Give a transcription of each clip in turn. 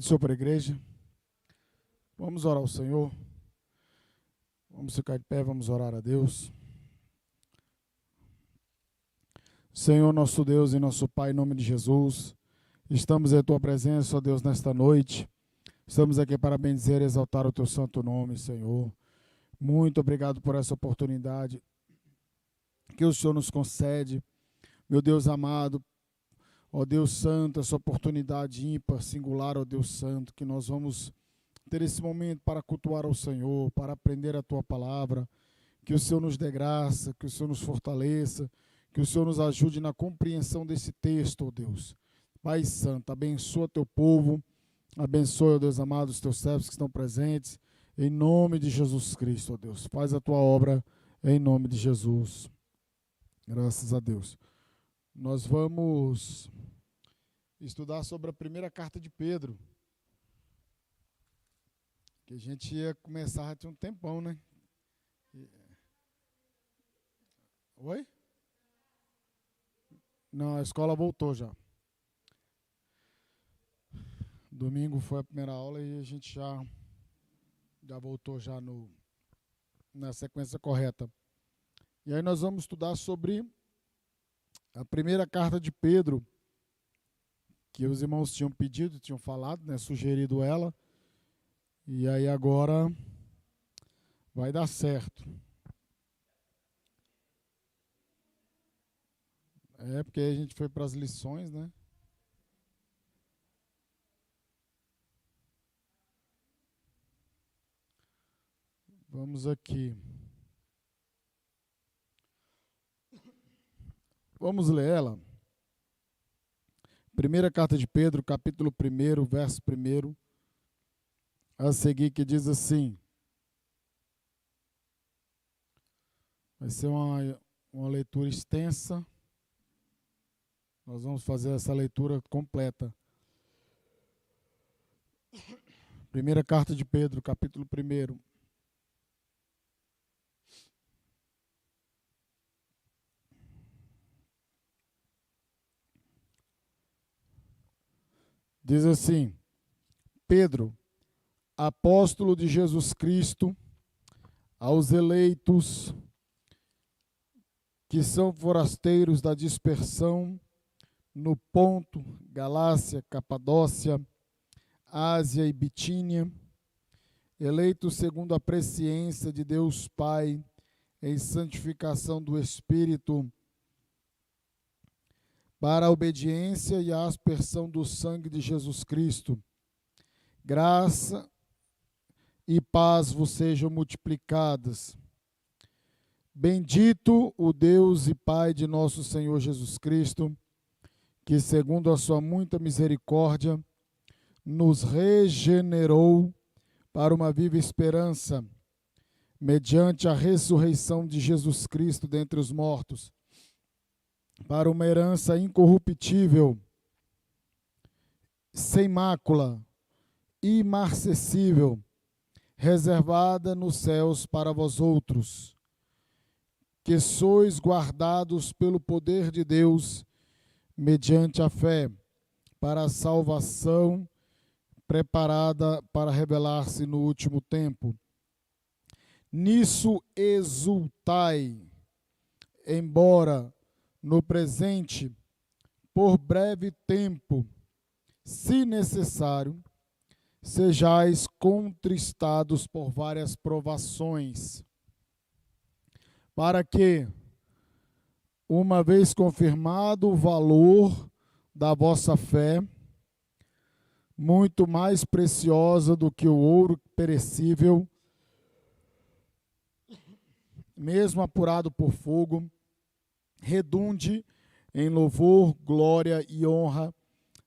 Senhor para a igreja. Vamos orar ao Senhor. Vamos ficar de pé, vamos orar a Deus. Senhor, nosso Deus e nosso Pai, em nome de Jesus, estamos em Tua presença, ó Deus, nesta noite. Estamos aqui para bendizer e exaltar o Teu santo nome, Senhor. Muito obrigado por essa oportunidade que o Senhor nos concede, meu Deus amado, ó Deus santo, essa oportunidade ímpar, singular, ó Deus santo, que nós vamos ter esse momento para cultuar ao Senhor, para aprender a Tua palavra, que o Senhor nos dê graça, que o Senhor nos fortaleça, que o Senhor nos ajude na compreensão desse texto, ó Deus. Pai Santo, abençoa Teu povo, abençoa, ó Deus amado, os Teus servos que estão presentes, em nome de Jesus Cristo, ó Deus. Faz a Tua obra em nome de Jesus. Graças a Deus. Nós vamos estudar sobre a primeira carta de Pedro, que a gente ia começar já tinha um tempão, né? Oi? Não, a escola voltou já. Domingo foi a primeira aula e a gente já voltou já na sequência correta. E aí nós vamos estudar sobre a primeira carta de Pedro, que os irmãos tinham pedido, tinham falado, né, sugerido ela. E aí agora vai dar certo. É, porque aí a gente foi para as lições, né? Vamos aqui. Vamos ler ela. Primeira carta de Pedro, capítulo 1, verso 1, a seguir, que diz assim. Vai ser uma leitura extensa. Nós vamos fazer essa leitura completa. Primeira carta de Pedro, capítulo 1. Diz assim: Pedro, apóstolo de Jesus Cristo, aos eleitos que são forasteiros da dispersão no Ponto, Galácia, Capadócia, Ásia e Bitínia, eleitos segundo a presciência de Deus Pai, em santificação do Espírito, para a obediência e a aspersão do sangue de Jesus Cristo. Graça e paz vos sejam multiplicadas. Bendito o Deus e Pai de nosso Senhor Jesus Cristo, que segundo a sua muita misericórdia, nos regenerou para uma viva esperança, mediante a ressurreição de Jesus Cristo dentre os mortos, para uma herança incorruptível, sem mácula, imarcessível, reservada nos céus para vós outros, que sois guardados pelo poder de Deus, mediante a fé, para a salvação preparada para revelar-se no último tempo. Nisso exultai, embora no presente, por breve tempo, se necessário, sejais contristados por várias provações, para que, uma vez confirmado o valor da vossa fé, muito mais preciosa do que o ouro perecível, mesmo apurado por fogo, redunde em louvor, glória e honra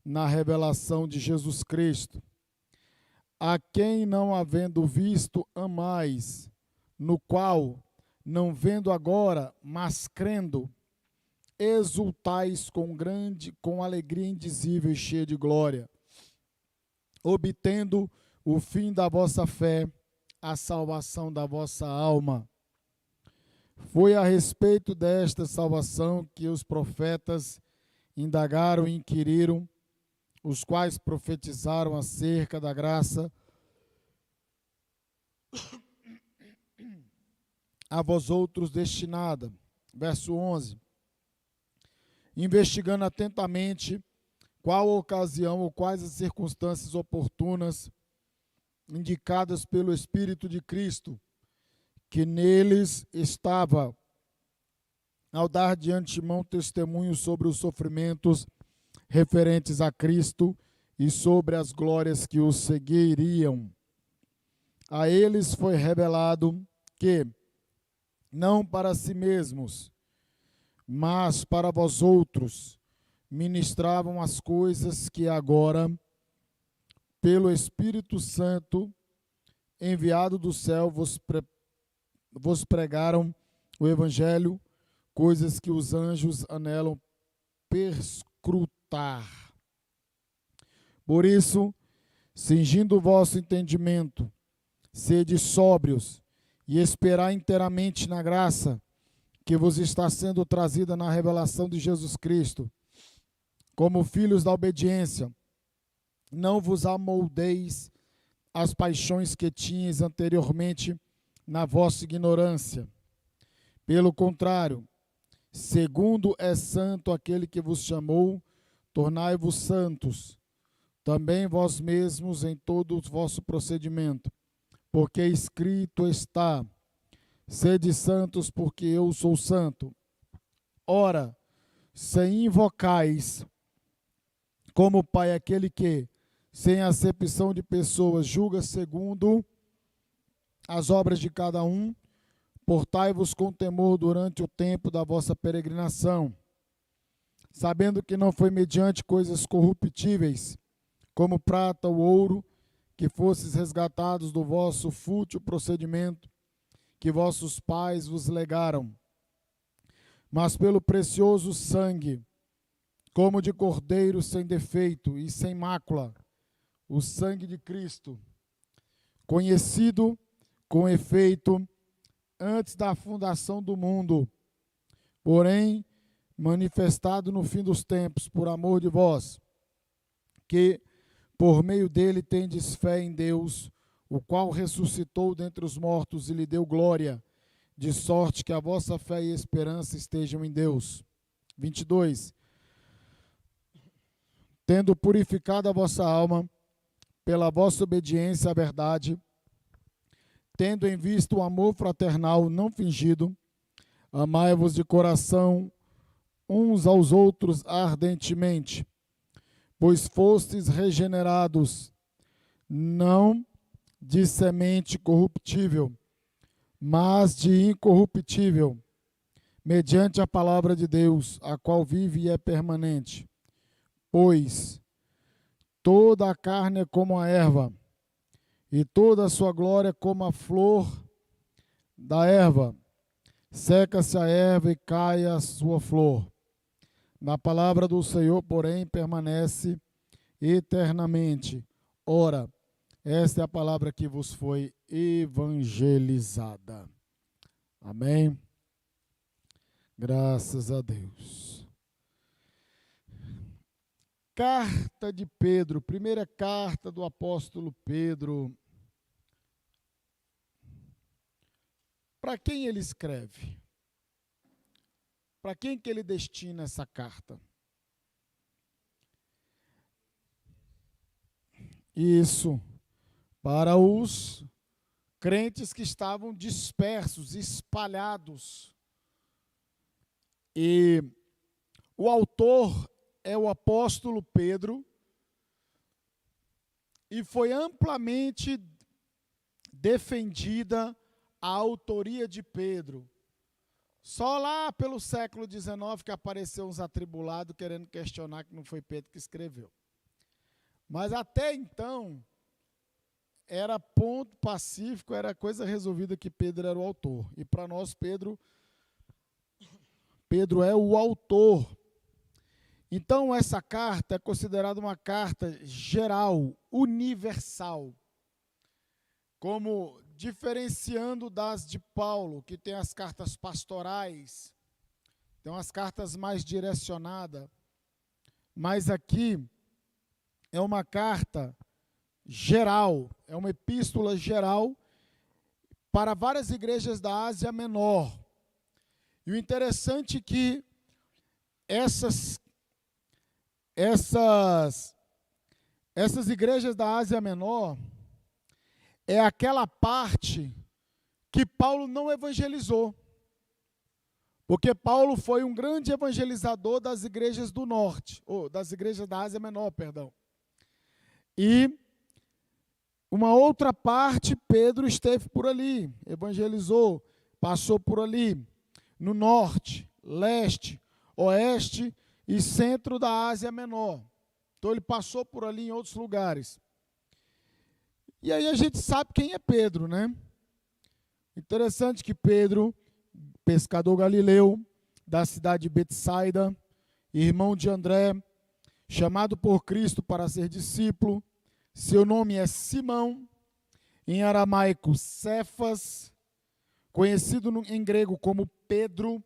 na revelação de Jesus Cristo, a quem não havendo visto amais, no qual, não vendo agora, mas crendo, exultais com alegria indizível e cheia de glória, obtendo o fim da vossa fé, a salvação da vossa alma. Foi a respeito desta salvação que os profetas indagaram e inquiriram, os quais profetizaram acerca da graça a vós outros destinada. Verso 11. Investigando atentamente qual a ocasião ou quais as circunstâncias oportunas indicadas pelo Espírito de Cristo, que neles estava, ao dar de antemão testemunho sobre os sofrimentos referentes a Cristo e sobre as glórias que os seguiriam. A eles foi revelado que, não para si mesmos, mas para vós outros, ministravam as coisas que agora, pelo Espírito Santo, enviado do céu, vos pregaram o Evangelho, coisas que os anjos anelam perscrutar. Por isso, cingindo o vosso entendimento, sede sóbrios e esperai inteiramente na graça que vos está sendo trazida na revelação de Jesus Cristo. Como filhos da obediência, não vos amoldeis às paixões que tinhas anteriormente na vossa ignorância. Pelo contrário, segundo é santo aquele que vos chamou, tornai-vos santos, também vós mesmos em todo o vosso procedimento, porque escrito está: sede santos, porque eu sou santo. Ora, se invocais como Pai aquele que, sem acepção de pessoas, julga segundo as obras de cada um, portai-vos com temor durante o tempo da vossa peregrinação, sabendo que não foi mediante coisas corruptíveis, como prata ou ouro, que fosses resgatados do vosso fútil procedimento, que vossos pais vos legaram, mas pelo precioso sangue, como de cordeiro sem defeito e sem mácula, o sangue de Cristo, conhecido com efeito antes da fundação do mundo, porém manifestado no fim dos tempos, por amor de vós, que por meio dele tendes fé em Deus, o qual ressuscitou dentre os mortos e lhe deu glória, de sorte que a vossa fé e esperança estejam em Deus. 22. Tendo purificado a vossa alma pela vossa obediência à verdade, tendo em vista o amor fraternal não fingido, amai-vos de coração uns aos outros ardentemente, pois fostes regenerados, não de semente corruptível, mas de incorruptível, mediante a palavra de Deus, a qual vive e é permanente. Pois toda a carne é como a erva, e toda a sua glória como a flor da erva. Seca-se a erva e cai a sua flor. Na palavra do Senhor, porém, permanece eternamente. Ora, esta é a palavra que vos foi evangelizada. Amém? Graças a Deus. Carta de Pedro, primeira carta do apóstolo Pedro. Para quem ele escreve? Para quem que ele destina essa carta? Isso, para os crentes que estavam dispersos, espalhados. E o autor é o apóstolo Pedro, e foi amplamente defendida a autoria de Pedro. Só lá pelo século XIX que apareceu uns atribulados querendo questionar que não foi Pedro que escreveu. Mas até então, era ponto pacífico, era coisa resolvida que Pedro era o autor. E para nós, Pedro é o autor. Então, essa carta é considerada uma carta geral, universal, como diferenciando das de Paulo, que tem as cartas pastorais, tem umas cartas mais direcionadas, mas aqui é uma carta geral, é uma epístola geral para várias igrejas da Ásia Menor. E o interessante é que essas igrejas da Ásia Menor é aquela parte que Paulo não evangelizou. Porque Paulo foi um grande evangelizador das igrejas do norte, ou das igrejas da Ásia Menor, perdão. E uma outra parte, Pedro esteve por ali, evangelizou, passou por ali, no norte, leste, oeste e centro da Ásia Menor. Então ele passou por ali em outros lugares. E aí a gente sabe quem é Pedro, né? Interessante que Pedro, pescador galileu, da cidade de Betsaida, irmão de André, chamado por Cristo para ser discípulo, seu nome é Simão, em aramaico Cefas, conhecido em grego como Pedro,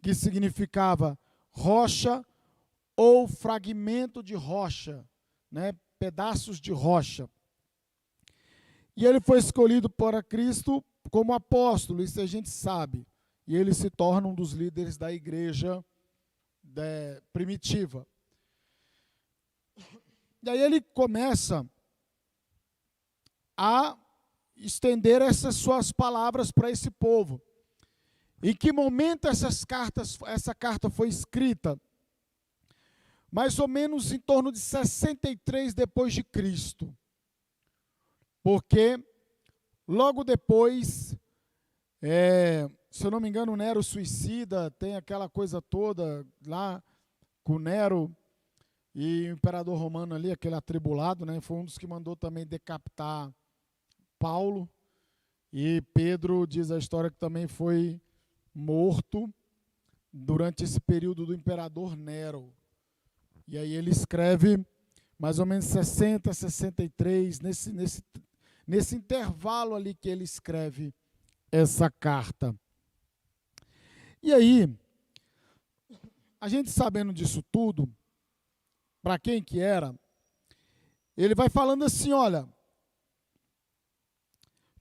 que significava rocha ou fragmento de rocha, né? Pedaços de rocha. E ele foi escolhido para Cristo como apóstolo, isso a gente sabe. E ele se torna um dos líderes da igreja primitiva. E aí ele começa a estender essas suas palavras para esse povo. Em que momento essa carta foi escrita? Mais ou menos em torno de 63 depois de Cristo. Porque logo depois, se eu não me engano, Nero suicida, tem aquela coisa toda lá com Nero e o imperador romano ali, aquele atribulado, né, foi um dos que mandou também decapitar Paulo. E Pedro, diz a história, que também foi morto durante esse período do imperador Nero. E aí ele escreve mais ou menos 60, 63, nesse intervalo ali que ele escreve essa carta. E aí, a gente sabendo disso tudo, para quem que era, ele vai falando assim, olha,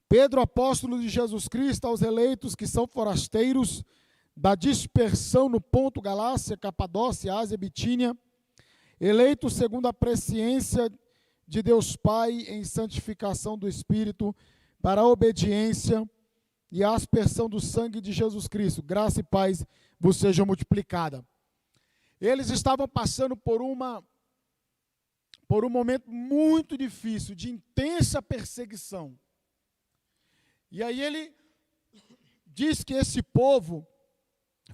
Pedro, apóstolo de Jesus Cristo, aos eleitos que são forasteiros da dispersão no Ponto, Galácia, Capadócia, Ásia, Bitínia, eleitos segundo a presciência de Deus Pai em santificação do Espírito, para a obediência e a aspersão do sangue de Jesus Cristo. Graça e paz vos sejam multiplicada. Eles estavam passando por um momento muito difícil, de intensa perseguição. E aí ele diz que esse povo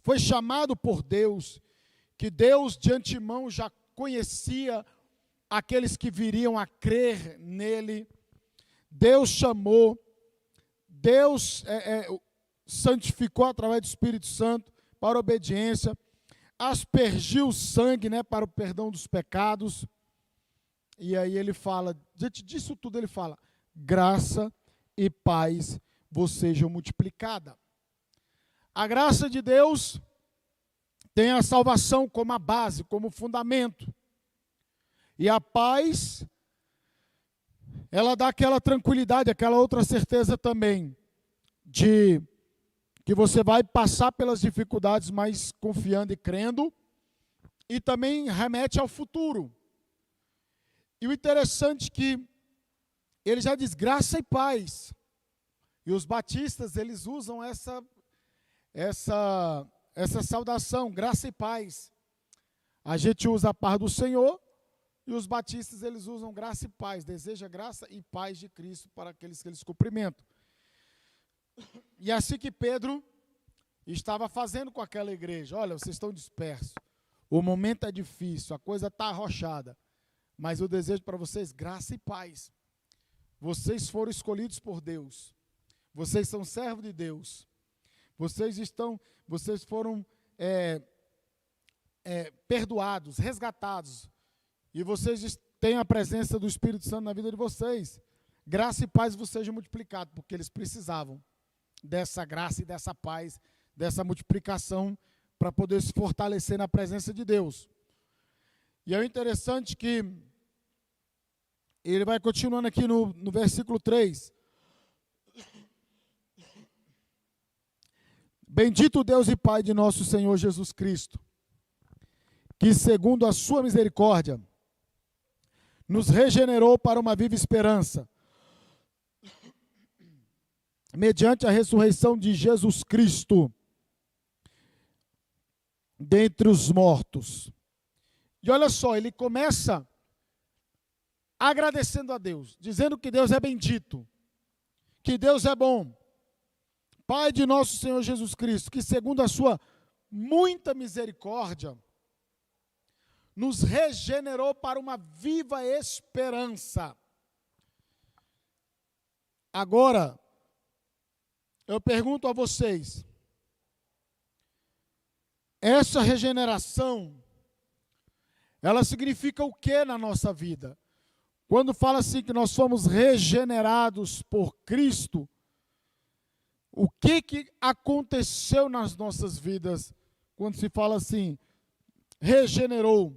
foi chamado por Deus, que Deus de antemão já conhecia aqueles que viriam a crer nele. Deus chamou, Deus santificou através do Espírito Santo para a obediência, aspergiu o sangue, né, para o perdão dos pecados. E aí ele fala, diante disso tudo ele fala, graça e paz vos sejam multiplicada. A graça de Deus tem a salvação como a base, como fundamento. E a paz, ela dá aquela tranquilidade, aquela outra certeza também, de que você vai passar pelas dificuldades, mas confiando e crendo, e também remete ao futuro. E o interessante é que ele já diz graça e paz. E os batistas, eles usam essa saudação, graça e paz. A gente usa a paz do Senhor, e os batistas, eles usam graça e paz. Deseja graça e paz de Cristo para aqueles que eles cumprimentam. E assim que Pedro estava fazendo com aquela igreja. Olha, vocês estão dispersos. O momento é difícil, a coisa está arrochada. Mas eu desejo para vocês graça e paz. Vocês foram escolhidos por Deus. Vocês são servos de Deus. Vocês foram perdoados, resgatados. E vocês têm a presença do Espírito Santo na vida de vocês. Graça e paz vos sejam multiplicados, porque eles precisavam dessa graça e dessa paz, dessa multiplicação, para poder se fortalecer na presença de Deus. E é interessante que Ele vai continuando aqui no versículo 3. Bendito Deus e Pai de nosso Senhor Jesus Cristo, que segundo a sua misericórdia, nos regenerou para uma viva esperança, mediante a ressurreição de Jesus Cristo dentre os mortos. E olha só, ele começa agradecendo a Deus, dizendo que Deus é bendito, que Deus é bom. Pai de nosso Senhor Jesus Cristo, que segundo a sua muita misericórdia, nos regenerou para uma viva esperança. Agora, eu pergunto a vocês, essa regeneração, ela significa o que na nossa vida? Quando fala assim que nós fomos regenerados por Cristo, o que aconteceu nas nossas vidas quando se fala assim, regenerou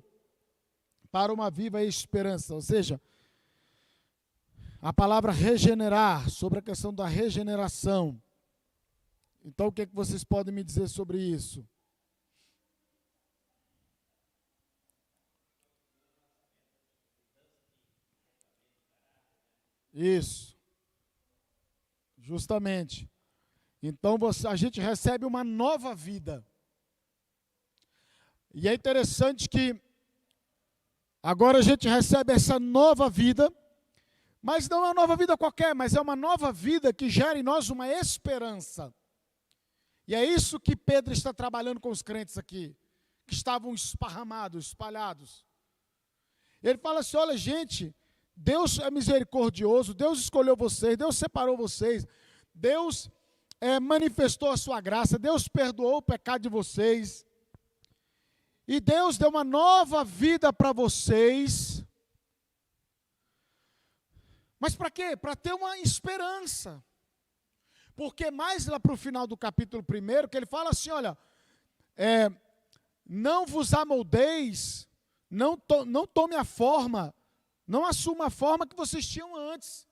para uma viva esperança? Ou seja, a palavra regenerar, sobre a questão da regeneração. Então, o que vocês podem me dizer sobre isso? Isso, justamente. Então a gente recebe uma nova vida. E é interessante que agora a gente recebe essa nova vida, mas não é uma nova vida qualquer, mas é uma nova vida que gera em nós uma esperança. E é isso que Pedro está trabalhando com os crentes aqui, que estavam esparramados, espalhados. Ele fala assim, olha gente, Deus é misericordioso, Deus escolheu vocês, Deus separou vocês, Deus manifestou a sua graça, Deus perdoou o pecado de vocês, e Deus deu uma nova vida para vocês. Mas para quê? Para ter uma esperança. Porque mais lá para o final do capítulo 1, que ele fala assim, olha, não vos amoldeis, não tome a forma, não assuma a forma que vocês tinham antes,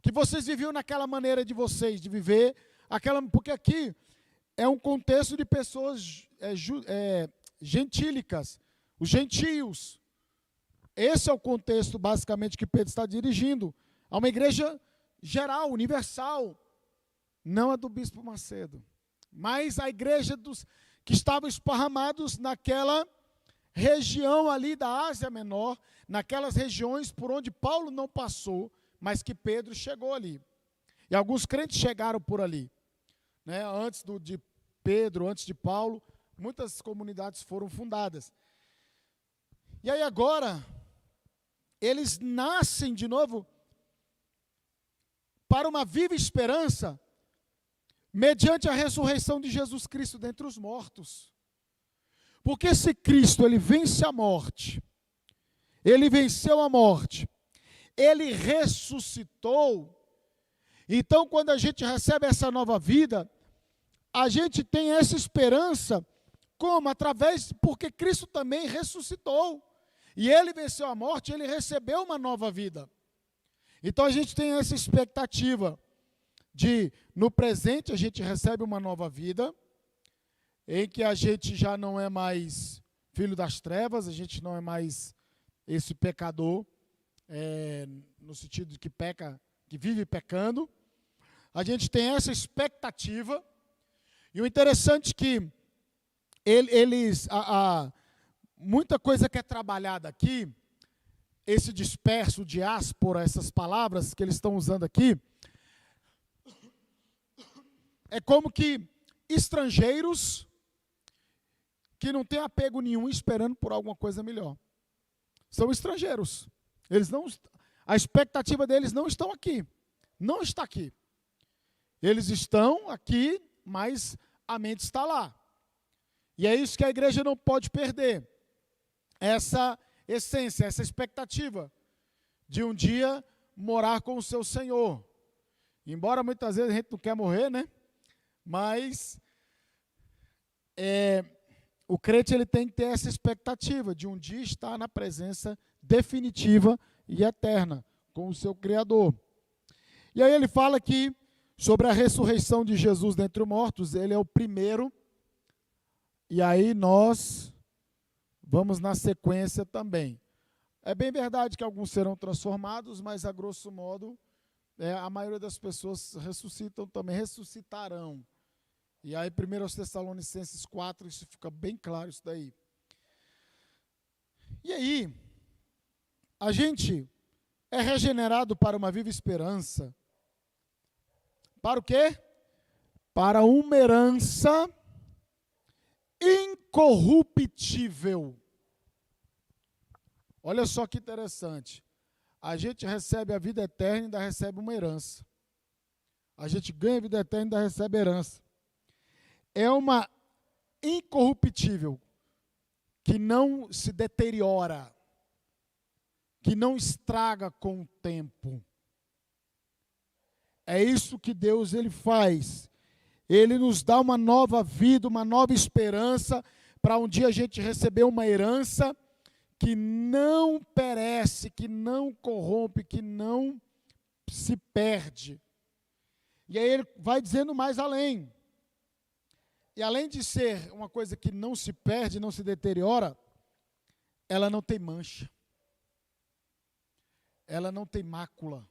que vocês viviam naquela maneira de vocês, de viver, porque aqui é um contexto de pessoas gentílicas, os gentios. Esse é o contexto, basicamente, que Pedro está dirigindo a uma igreja geral, universal, não a do bispo Macedo, mas a igreja que estavam esparramados naquela região ali da Ásia Menor, naquelas regiões por onde Paulo não passou, mas que Pedro chegou ali. E alguns crentes chegaram por ali. Né? Antes de Pedro, antes de Paulo, muitas comunidades foram fundadas. E aí agora, eles nascem de novo para uma viva esperança, mediante a ressurreição de Jesus Cristo dentre os mortos. Porque se Cristo, ele vence a morte, ele venceu a morte, ele ressuscitou, então quando a gente recebe essa nova vida, a gente tem essa esperança, como? Porque Cristo também ressuscitou, e ele venceu a morte, ele recebeu uma nova vida. Então a gente tem essa expectativa de, no presente, a gente recebe uma nova vida, em que a gente já não é mais filho das trevas, a gente não é mais esse pecador, no sentido de que peca, que vive pecando. A gente tem essa expectativa, e o interessante é que muita coisa que é trabalhada aqui, esse disperso, diáspora, essas palavras que eles estão usando aqui, é como que estrangeiros que não têm apego nenhum esperando por alguma coisa melhor. São estrangeiros. A expectativa deles não estão aqui. Não está aqui. Eles estão aqui, mas a mente está lá. E é isso que a igreja não pode perder. Essa essência, essa expectativa de um dia morar com o seu Senhor. Embora muitas vezes a gente não quer morrer, né? Mas o crente ele tem que ter essa expectativa de um dia estar na presença definitiva e eterna com o seu Criador. E aí ele fala que sobre a ressurreição de Jesus dentre os mortos, ele é o primeiro, e aí nós vamos na sequência também. É bem verdade que alguns serão transformados, mas a grosso modo, a maioria das pessoas ressuscitam também, ressuscitarão. E aí 1 Tessalonicenses 4, isso fica bem claro isso daí. E aí, a gente é regenerado para uma viva esperança. Para o quê? Para uma herança incorruptível. Olha só que interessante. A gente recebe a vida eterna e ainda recebe uma herança. A gente ganha a vida eterna e ainda recebe herança. É uma incorruptível, que não se deteriora, que não estraga com o tempo. É isso que Deus ele faz. Ele nos dá uma nova vida, uma nova esperança, para um dia a gente receber uma herança que não perece, que não corrompe, que não se perde. E aí ele vai dizendo mais além. E além de ser uma coisa que não se perde, não se deteriora, ela não tem mancha. Ela não tem mácula.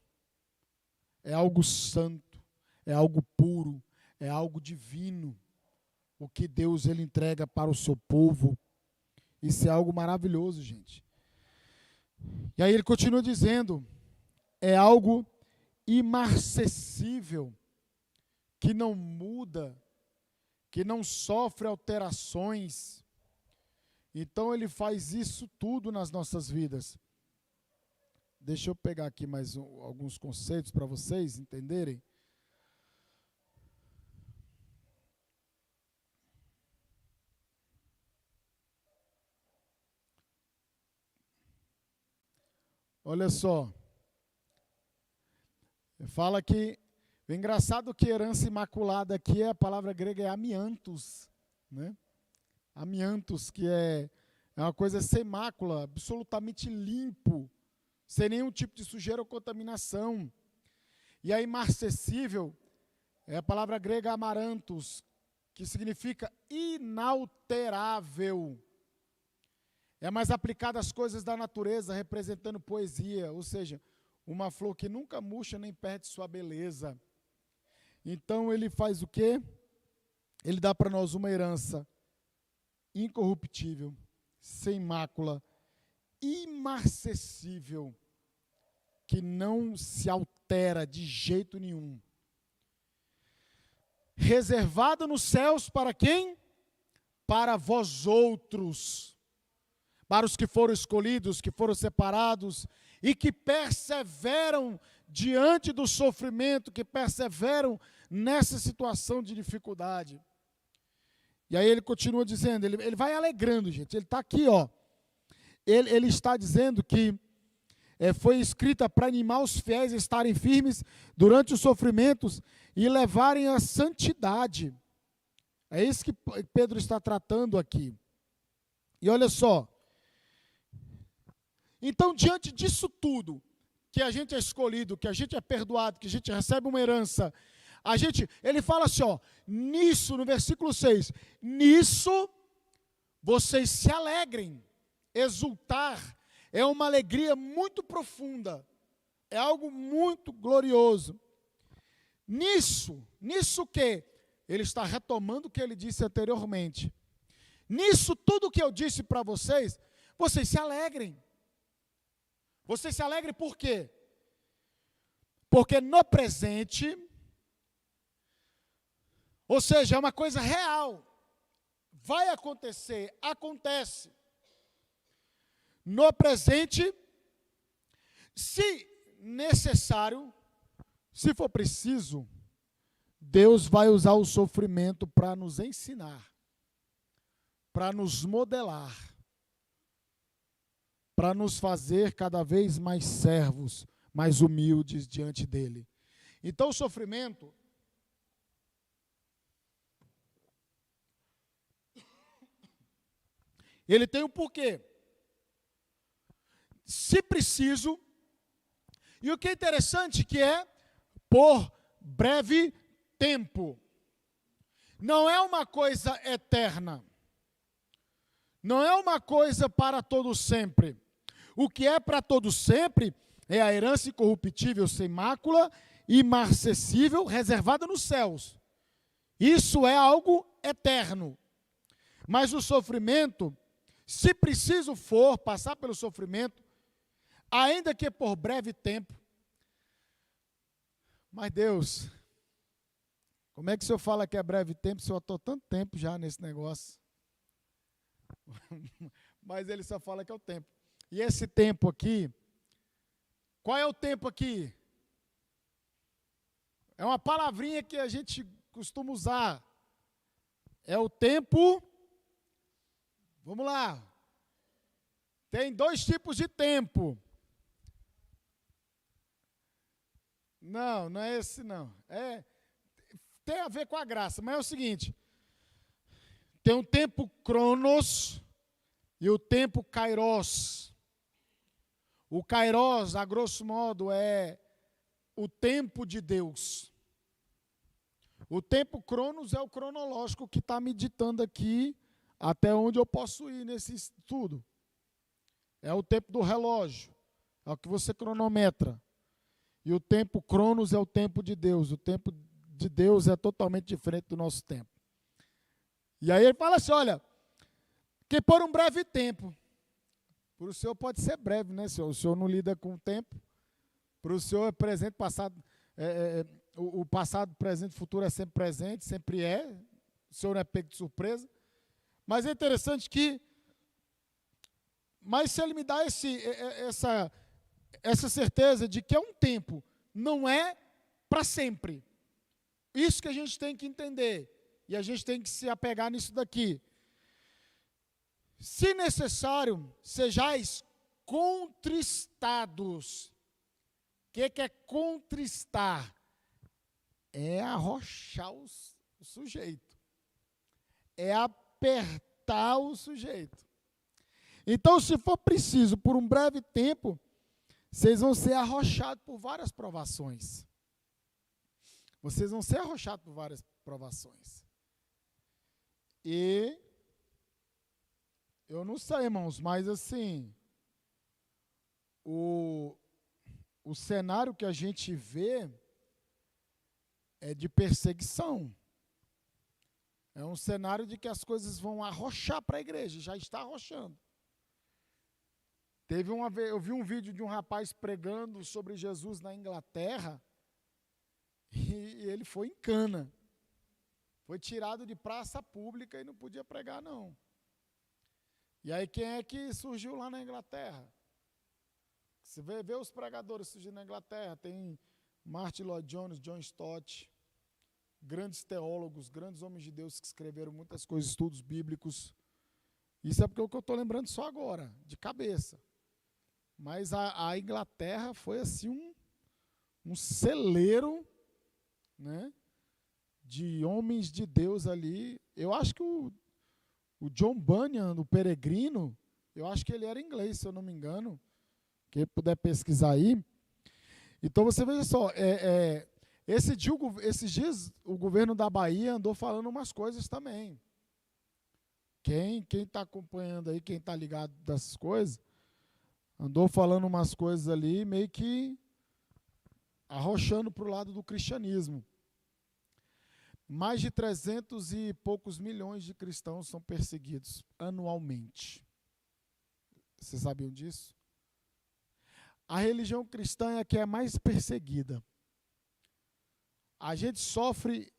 É algo santo, é algo puro, é algo divino. O que Deus ele entrega para o seu povo. Isso é algo maravilhoso, gente. E aí ele continua dizendo, é algo imarcessível, que não muda, que não sofre alterações. Então ele faz isso tudo nas nossas vidas. Deixa eu pegar aqui mais alguns conceitos para vocês entenderem. Olha só. Fala que, o engraçado que herança imaculada aqui, a palavra grega é amiantos, né? Amiantos, que é uma coisa sem mácula, absolutamente limpo, sem nenhum tipo de sujeira ou contaminação. E a imarcessível é a palavra grega amarantos, que significa inalterável. É mais aplicada às coisas da natureza, representando poesia, ou seja, uma flor que nunca murcha nem perde sua beleza. Então ele faz o quê? Ele dá para nós uma herança incorruptível, sem mácula, imarcessível, que não se altera de jeito nenhum. Reservado nos céus para quem? Para vós outros, para os que foram escolhidos, que foram separados e que perseveram diante do sofrimento, que perseveram nessa situação de dificuldade. E aí ele continua dizendo, ele vai alegrando, gente. Ele está aqui, ó. Ele está dizendo que foi escrita para animar os fiéis a estarem firmes durante os sofrimentos e levarem a santidade. É isso que Pedro está tratando aqui. E olha só. Então, diante disso tudo, que a gente é escolhido, que a gente é perdoado, que a gente recebe uma herança, ele fala assim, ó, nisso, no versículo 6, nisso vocês se alegrem. Exultar é uma alegria muito profunda, é algo muito glorioso. Nisso que ele está retomando o que ele disse anteriormente. Nisso tudo que eu disse para vocês, vocês se alegrem. Vocês se alegrem por quê? Porque no presente, ou seja, é uma coisa real, vai acontecer, acontece. No presente, se necessário, se for preciso, Deus vai usar o sofrimento para nos ensinar, para nos modelar, para nos fazer cada vez mais servos, mais humildes diante dele. Então o sofrimento ele tem um porquê. Se preciso, E o que é interessante que é por breve tempo. Não é uma coisa eterna. Não é uma coisa para todo sempre. O que é para todo sempre é a herança incorruptível, sem mácula, imarcessível, reservada nos céus. Isso é algo eterno. Mas o sofrimento, se preciso for passar pelo sofrimento, ainda que por breve tempo. Mas Deus, como é que o senhor fala que é breve tempo, se eu estou tanto tempo já nesse negócio? Mas ele só fala que é o tempo. E esse tempo aqui, qual é o tempo aqui? É uma palavrinha que a gente costuma usar. É o tempo. Vamos lá. Tem dois tipos de tempo. Não, não é esse não. Tem a ver com a graça, mas é o seguinte. Tem o tempo cronos e o tempo kairos. O kairos, a grosso modo, é o tempo de Deus. O tempo cronos é o cronológico que está me ditando aqui até onde eu posso ir nesse estudo. É o tempo do relógio, é o que você cronometra. E o tempo cronos é o tempo de Deus. O tempo de Deus é totalmente diferente do nosso tempo. E aí ele fala assim, olha, que por um breve tempo, para o senhor pode ser breve, né, senhor? O senhor não lida com o tempo. Para o senhor é presente, passado, o passado, presente e futuro é sempre presente, sempre é. O senhor não é pego de surpresa. Mas é interessante que, mas se ele me dá essa certeza de que é um tempo, não é para sempre. Isso que a gente tem que entender. E a gente tem que se apegar nisso daqui. Se necessário, sejais contristados. O que é contristar? É arrochar o sujeito. É apertar o sujeito. Então, se for preciso, por um breve tempo, vocês vão ser arrochados por várias provações. Vocês vão ser arrochados por várias provações. E eu não sei, irmãos, mas assim, o cenário que a gente vê é de perseguição. É um cenário de que as coisas vão arrochar para a igreja, já está arrochando. Eu vi um vídeo de um rapaz pregando sobre Jesus na Inglaterra e ele foi em cana. Foi tirado de praça pública e não podia pregar, não. E aí quem é que surgiu lá na Inglaterra? Você vê os pregadores surgindo na Inglaterra. Tem Martin Lloyd Jones, John Stott, grandes teólogos, grandes homens de Deus que escreveram muitas coisas, estudos bíblicos. Isso é porque o que eu estou lembrando só agora, de cabeça. Mas a Inglaterra foi assim um celeiro, né, de homens de Deus ali. Eu acho que o John Bunyan, o peregrino, eu acho que ele era inglês, se eu não me engano. Quem puder pesquisar aí. Então você veja só, esses dias o governo da Bahia andou falando umas coisas também. Quem está acompanhando aí, quem está ligado dessas coisas, andou falando umas coisas ali, meio que arrochando para o lado do cristianismo. Mais de 300 e poucos milhões de cristãos são perseguidos anualmente. Vocês sabiam disso? A religião cristã é a que é mais perseguida. A gente sofre,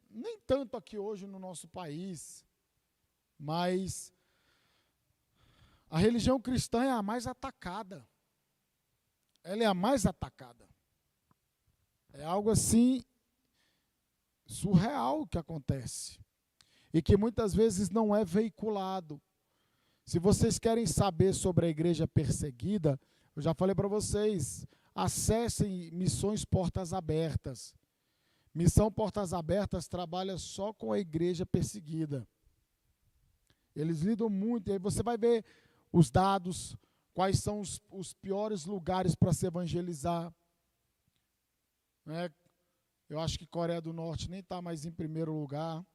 nem tanto aqui hoje no nosso país, mas a religião cristã é a mais atacada. Ela é a mais atacada. É algo assim surreal que acontece. E que muitas vezes não é veiculado. Se vocês querem saber sobre a igreja perseguida, eu já falei para vocês, acessem Missões Portas Abertas. Missão Portas Abertas trabalha só com a igreja perseguida. Eles lidam muito, e aí você vai ver os dados, quais são os piores lugares para se evangelizar. Né? Eu acho que Coreia do Norte nem está mais em primeiro lugar.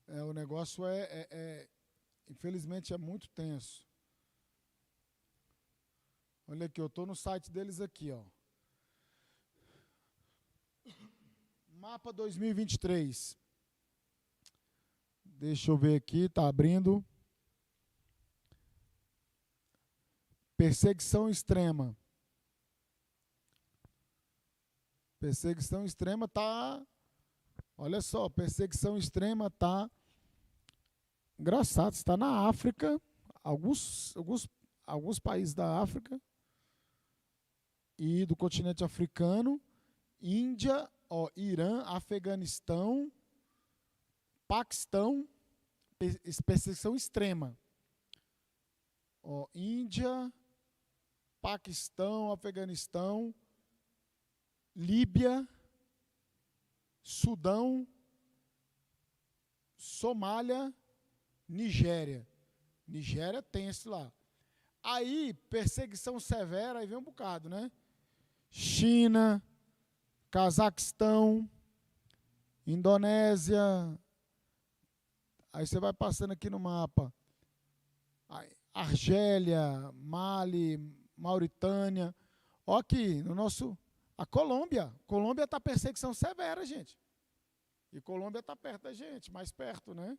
O negócio infelizmente, é muito tenso. Olha aqui, eu estou no site deles aqui, ó. Mapa 2023. Deixa eu ver aqui, está abrindo. Perseguição extrema. Perseguição extrema está... Olha só, perseguição extrema está... Engraçado, está na África, alguns países da África e do continente africano, Índia, Irã, Afeganistão, Paquistão, perseguição extrema. Índia, Paquistão, Afeganistão, Líbia, Sudão, Somália, Nigéria. Nigéria tem esse lá. Aí, perseguição severa, aí vem um bocado, né? China, Cazaquistão, Indonésia. Aí você vai passando aqui no mapa. Argélia, Mali, Mauritânia. Ó aqui, no nosso... A Colômbia. Colômbia está perseguição severa, gente. E Colômbia está perto da gente, mais perto, né?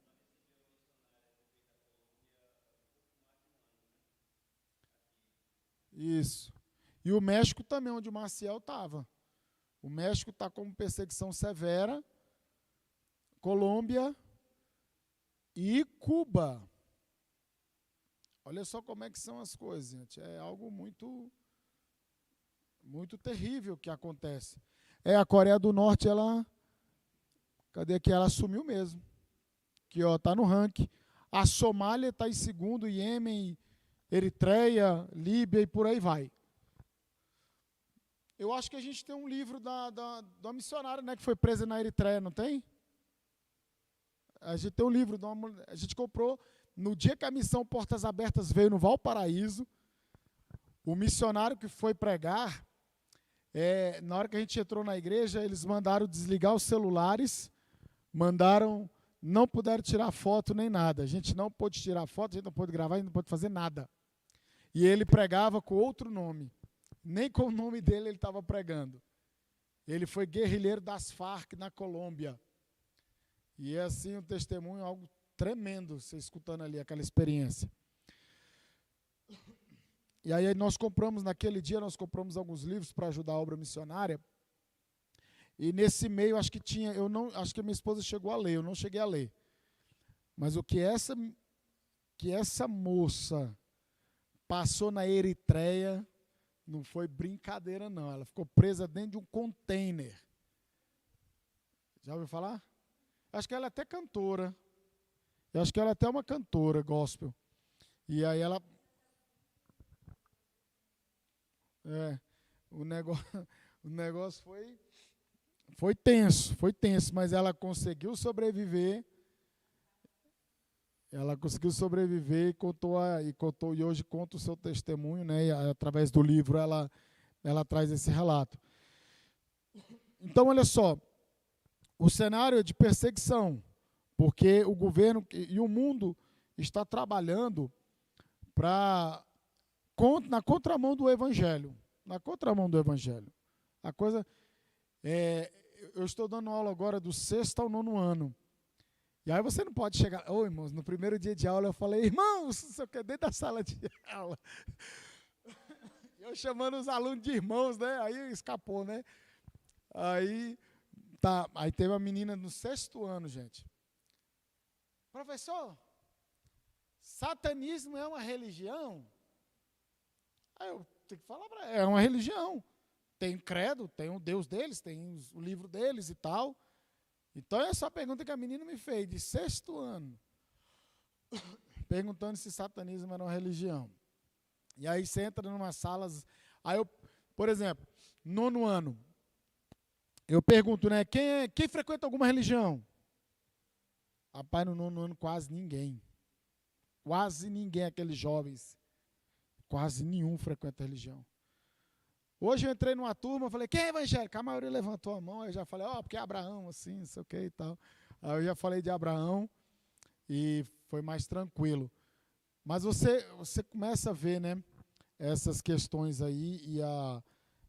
Isso. E o México também, onde o Maciel estava. O México está como perseguição severa. Colômbia e Cuba. Olha só como é que são as coisas, gente. É algo muito, muito terrível que acontece. A Coreia do Norte, ela... Cadê aqui? Ela assumiu mesmo. Aqui, ó, está no ranking. A Somália está em segundo, Iêmen, Eritreia, Líbia e por aí vai. Eu acho que a gente tem um livro da missionária, né, que foi presa na Eritreia, não tem? A gente tem um livro, a gente comprou no dia que a missão Portas Abertas veio no Valparaíso. O missionário que foi pregar, na hora que a gente entrou na igreja, eles mandaram desligar os celulares, não puderam tirar foto nem nada. A gente não pôde tirar foto, a gente não pôde gravar, a gente não pôde fazer nada. E ele pregava com outro nome. Nem com o nome dele ele estava pregando. Ele foi guerrilheiro das Farc na Colômbia. E é assim um testemunho, algo tremendo, você escutando ali aquela experiência. E aí naquele dia nós compramos alguns livros para ajudar a obra missionária. E nesse meio acho que acho que a minha esposa chegou a ler, eu não cheguei a ler. Mas o que essa moça passou na Eritreia não foi brincadeira, não. Ela ficou presa dentro de um container. Já ouviu falar? Acho que ela é até cantora. Eu acho que ela é até uma cantora gospel. E aí ela... o negócio foi tenso, mas ela conseguiu sobreviver. E hoje conta o seu testemunho, né? E através do livro ela traz esse relato. Então, olha só, o cenário é de perseguição, porque o governo e o mundo está trabalhando na contramão do Evangelho. Na contramão do Evangelho. A coisa... eu estou dando aula agora do 6º ao 9º ano. E aí você não pode chegar... irmãos, no primeiro dia de aula eu falei, irmãos, não sei o que, dentro da sala de aula. Eu chamando os alunos de irmãos, né? Aí escapou, né? Aí teve uma menina no 6º ano, gente. Professor, satanismo é uma religião? Aí eu tenho que falar para ela, é uma religião. Tem credo, tem o Deus deles, tem o livro deles e tal. Então, essa é a pergunta que a menina me fez, de 6º ano, perguntando se satanismo era uma religião. E aí você entra numa salas, aí eu, por exemplo, 9º ano, eu pergunto, né, quem frequenta alguma religião? Rapaz, no 9º ano quase ninguém. Quase ninguém, aqueles jovens. Quase nenhum frequenta religião. Hoje eu entrei numa turma, falei, quem é evangélico? A maioria levantou a mão, eu já falei, porque é Abraão, assim, não sei o que e tal. Aí eu já falei de Abraão e foi mais tranquilo. Mas você começa a ver, né, essas questões aí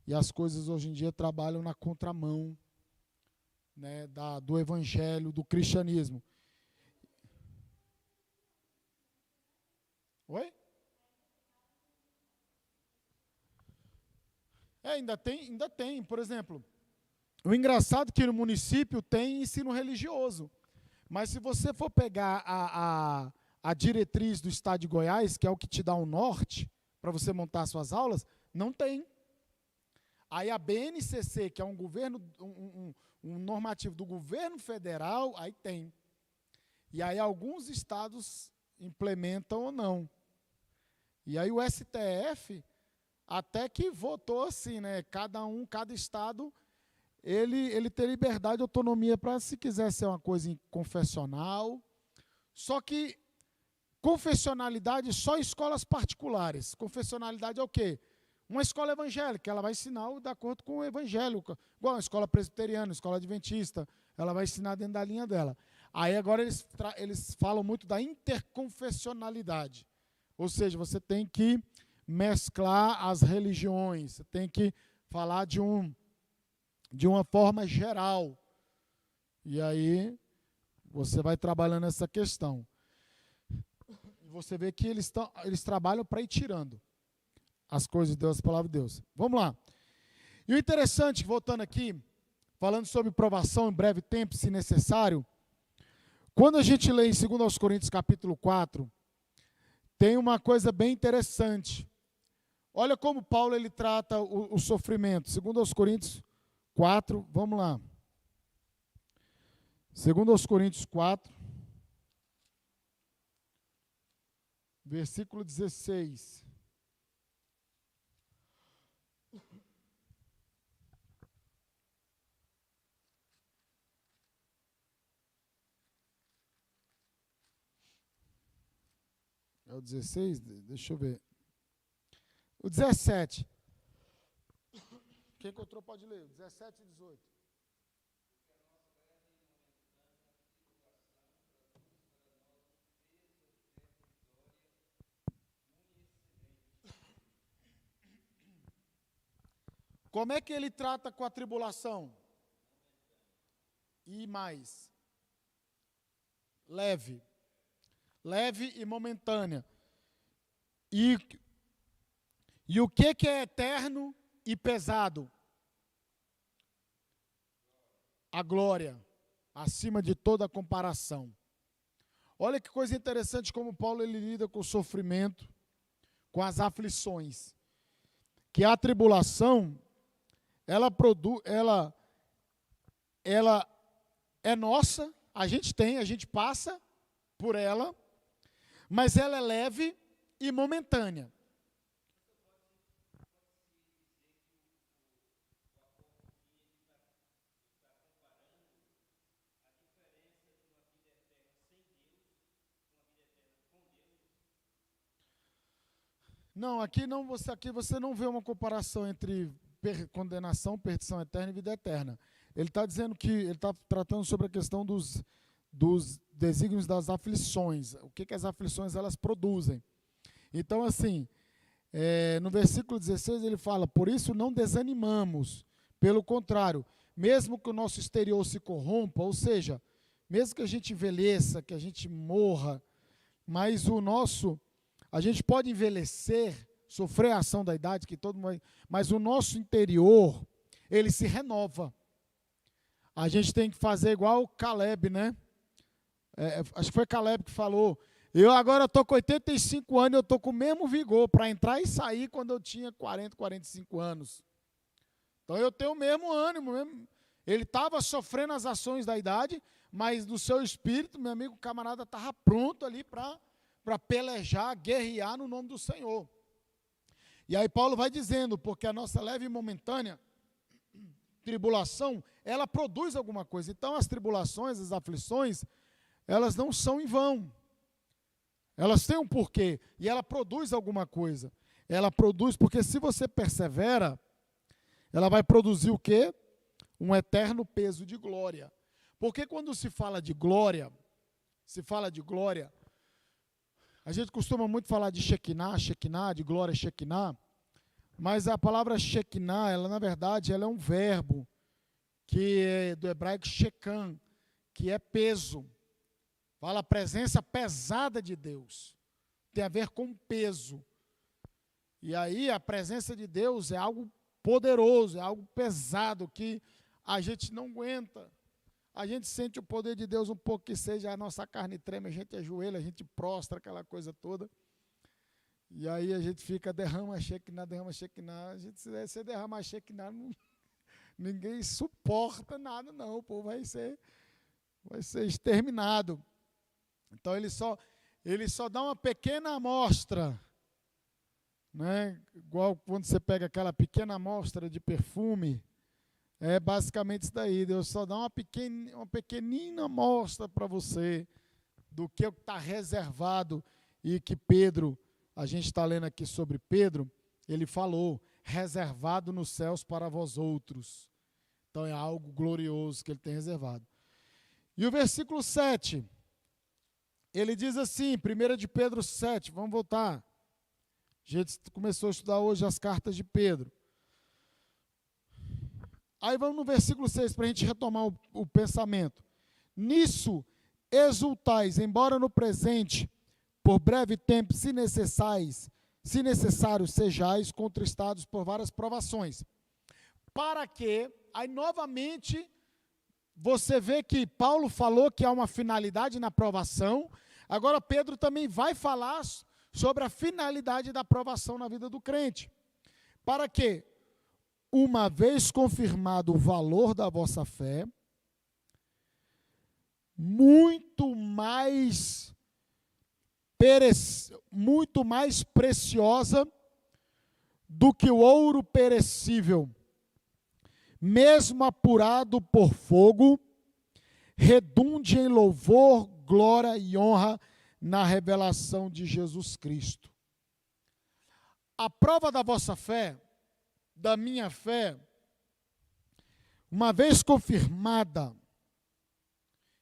e as coisas hoje em dia trabalham na contramão, né, do evangelho, do cristianismo. Oi? Ainda tem. Por exemplo, o engraçado é que no município tem ensino religioso. Mas se você for pegar a diretriz do Estado de Goiás, que é o que te dá um norte para você montar suas aulas, não tem. Aí a BNCC, que é um governo, um normativo do governo federal, aí tem. E aí alguns estados implementam ou não. E aí o STF até que votou assim, né? Cada estado, ele tem liberdade e autonomia para, se quiser ser uma coisa confessional. Só que confessionalidade só escolas particulares. Confessionalidade é o quê? Uma escola evangélica, ela vai ensinar de acordo com o evangelho. Igual uma escola presbiteriana, escola adventista, ela vai ensinar dentro da linha dela. Aí agora eles falam muito da interconfessionalidade. Ou seja, você tem que mesclar as religiões, você tem que falar de uma forma geral. E aí você vai trabalhando essa questão. E você vê que eles trabalham para ir tirando as coisas de Deus, a palavra de Deus. Vamos lá. E o interessante, voltando aqui, falando sobre provação em breve tempo, se necessário, quando a gente lê em 2 Coríntios capítulo 4, tem uma coisa bem interessante. Olha como Paulo ele trata o sofrimento. 2 Coríntios 4, vamos lá. 2 Coríntios 4, versículo 16. É o 16? Deixa eu ver. O 17. Quem encontrou pode ler. 17 e 18. Como é que ele trata com a tribulação? E mais. Leve e momentânea. E o que é eterno e pesado? A glória, acima de toda comparação. Olha que coisa interessante como Paulo ele lida com o sofrimento, com as aflições. Que a tribulação, ela é nossa, a gente passa por ela, mas ela é leve e momentânea. Não, aqui você não vê uma comparação entre condenação, perdição eterna e vida eterna. Ele está dizendo que ele está tratando sobre a questão dos desígnios das aflições. O que as aflições elas produzem? Então, assim, no versículo 16 ele fala: por isso não desanimamos, pelo contrário, mesmo que o nosso exterior se corrompa, ou seja, mesmo que a gente envelheça, que a gente morra, mas a gente pode envelhecer, sofrer a ação da idade, mas o nosso interior, ele se renova. A gente tem que fazer igual o Caleb, né? Acho que foi Caleb que falou: eu agora estou com 85 anos, eu estou com o mesmo vigor para entrar e sair quando eu tinha 40, 45 anos. Então eu tenho o mesmo ânimo, Ele estava sofrendo as ações da idade, mas no seu espírito, meu amigo, o camarada estava pronto ali para pelejar, guerrear no nome do Senhor. E aí Paulo vai dizendo, porque a nossa leve e momentânea tribulação, ela produz alguma coisa. Então as tribulações, as aflições, elas não são em vão. Elas têm um porquê e ela produz alguma coisa. Ela produz, porque se você persevera, ela vai produzir o quê? Um eterno peso de glória. Porque quando se fala de glória, a gente costuma muito falar de Shekinah, de glória Shekinah, mas a palavra Shekinah, ela na verdade, ela é um verbo, que é do hebraico Shekan, que é peso. Fala a presença pesada de Deus. Tem a ver com peso. E aí a presença de Deus é algo poderoso, é algo pesado que a gente não aguenta. A gente sente o poder de Deus um pouco que seja, a nossa carne treme, a gente ajoelha, a gente prostra, aquela coisa toda. E aí a gente fica, derrama Shekinah. A gente, se você derramar Shekinah, ninguém suporta nada não, o povo vai ser exterminado. Então ele só dá uma pequena amostra, né? Igual quando você pega aquela pequena amostra de perfume, é basicamente isso daí. Deus só dá uma pequenina amostra para você do que está reservado, e que Pedro, a gente está lendo aqui sobre Pedro, ele falou, reservado nos céus para vós outros. Então é algo glorioso que ele tem reservado. E o versículo 7, ele diz assim, 1 de Pedro 7, vamos voltar. A gente começou a estudar hoje as cartas de Pedro. Aí vamos no versículo 6 para a gente retomar o pensamento. Nisso exultais, embora no presente, por breve tempo, se necessário, sejais contristados por várias provações. Para que, aí novamente, você vê que Paulo falou que há uma finalidade na provação, agora Pedro também vai falar sobre a finalidade da provação na vida do crente. Para que, uma vez confirmado o valor da vossa fé, muito mais preciosa do que o ouro perecível, mesmo apurado por fogo, redunde em louvor, glória e honra na revelação de Jesus Cristo. A prova da vossa fé, da minha fé, uma vez confirmada,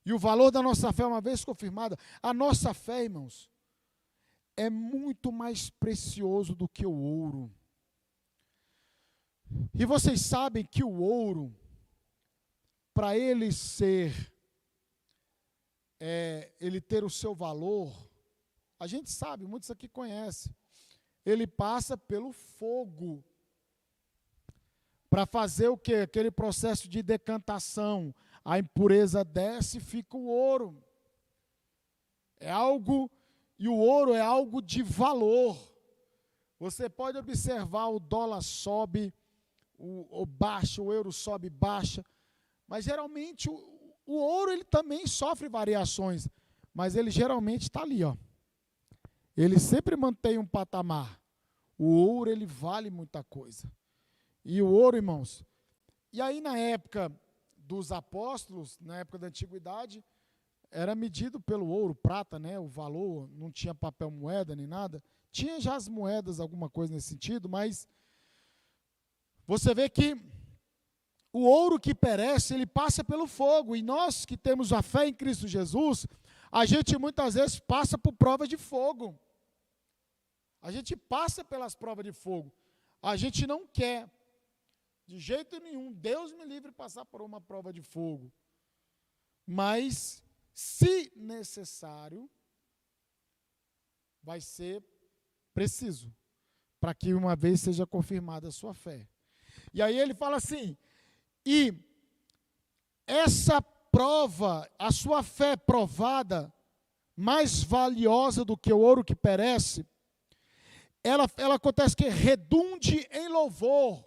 e o valor da nossa fé, uma vez confirmada, a nossa fé, irmãos, é muito mais precioso do que o ouro. E vocês sabem que o ouro, para ele ele ter o seu valor, a gente sabe, muitos aqui conhecem, ele passa pelo fogo, para fazer o quê? Aquele processo de decantação, a impureza desce e fica o ouro. É algo, e o ouro é algo de valor. Você pode observar, o dólar sobe, o baixa, o euro sobe e baixa, mas geralmente o ouro ele também sofre variações, mas ele geralmente está ali, ó. Ele sempre mantém um patamar. O ouro ele vale muita coisa. E o ouro, irmãos, e aí na época dos apóstolos, na época da antiguidade, era medido pelo ouro, prata, né? O valor, não tinha papel moeda nem nada. Tinha já as moedas, alguma coisa nesse sentido, mas você vê que o ouro que perece, ele passa pelo fogo. E nós que temos a fé em Cristo Jesus, a gente muitas vezes passa por provas de fogo. A gente passa pelas provas de fogo. A gente não quer. De jeito nenhum, Deus me livre de passar por uma prova de fogo. Mas, se necessário, vai ser preciso, para que uma vez seja confirmada a sua fé. E aí ele fala assim, e essa prova, a sua fé provada, mais valiosa do que o ouro que perece, ela acontece que redunde em louvor,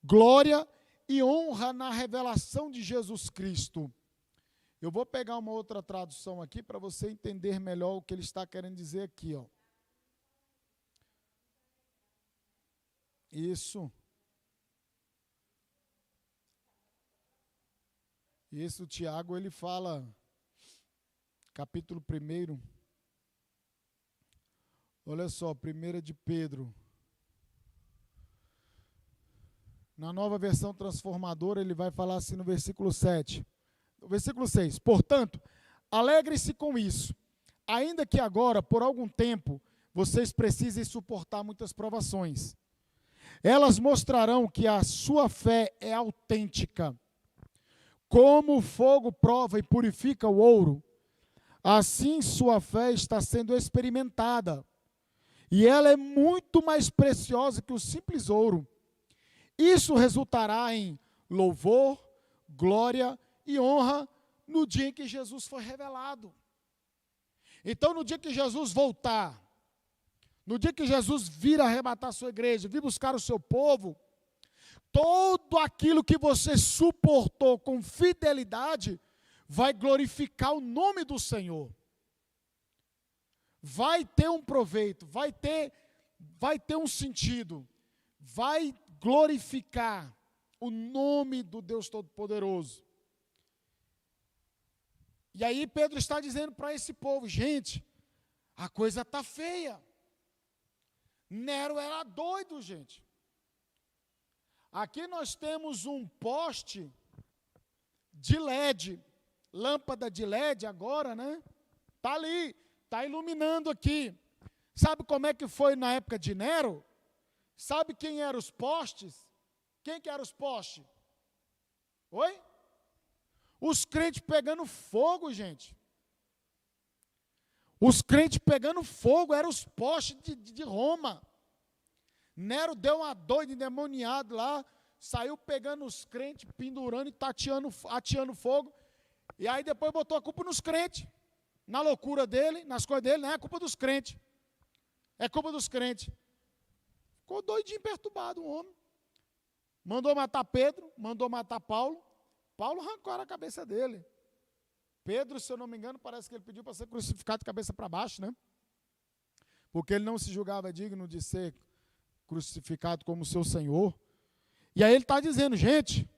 glória e honra na revelação de Jesus Cristo. Eu vou pegar uma outra tradução aqui para você entender melhor o que ele está querendo dizer aqui, ó. Isso. Isso, Tiago, ele fala, capítulo 1. Olha só, 1 de Pedro. Na nova versão transformadora, ele vai falar assim no versículo 7. No versículo 6. Portanto, alegre-se com isso, ainda que agora, por algum tempo, vocês precisem suportar muitas provações. Elas mostrarão que a sua fé é autêntica. Como o fogo prova e purifica o ouro, assim sua fé está sendo experimentada. E ela é muito mais preciosa que o simples ouro. Isso resultará em louvor, glória e honra no dia em que Jesus for revelado. Então, no dia que Jesus voltar, no dia que Jesus vir arrebatar a sua igreja, vir buscar o seu povo, tudo aquilo que você suportou com fidelidade vai glorificar o nome do Senhor. Vai ter um proveito, vai ter um sentido, vai glorificar o nome do Deus Todo-Poderoso. E aí Pedro está dizendo para esse povo, gente, a coisa está feia. Nero era doido, gente. Aqui nós temos um poste de LED, lâmpada de LED agora, né? Está ali, está iluminando aqui. Sabe como é que foi na época de Nero? Sabe quem eram os postes? Quem que eram os postes? Oi? Os crentes pegando fogo, gente. Os crentes pegando fogo, eram os postes de Roma. Nero deu uma doida endemoniada lá, saiu pegando os crentes, pendurando e ateando fogo. E aí depois botou a culpa nos crentes. Na loucura dele, nas coisas dele, não é culpa dos crentes. É culpa dos crentes. Ficou doidinho, perturbado o homem. Mandou matar Pedro, mandou matar Paulo. Paulo arrancou a cabeça dele. Pedro, se eu não me engano, parece que ele pediu para ser crucificado de cabeça para baixo, né? Porque ele não se julgava digno de ser crucificado como seu Senhor. E aí ele está dizendo, gente,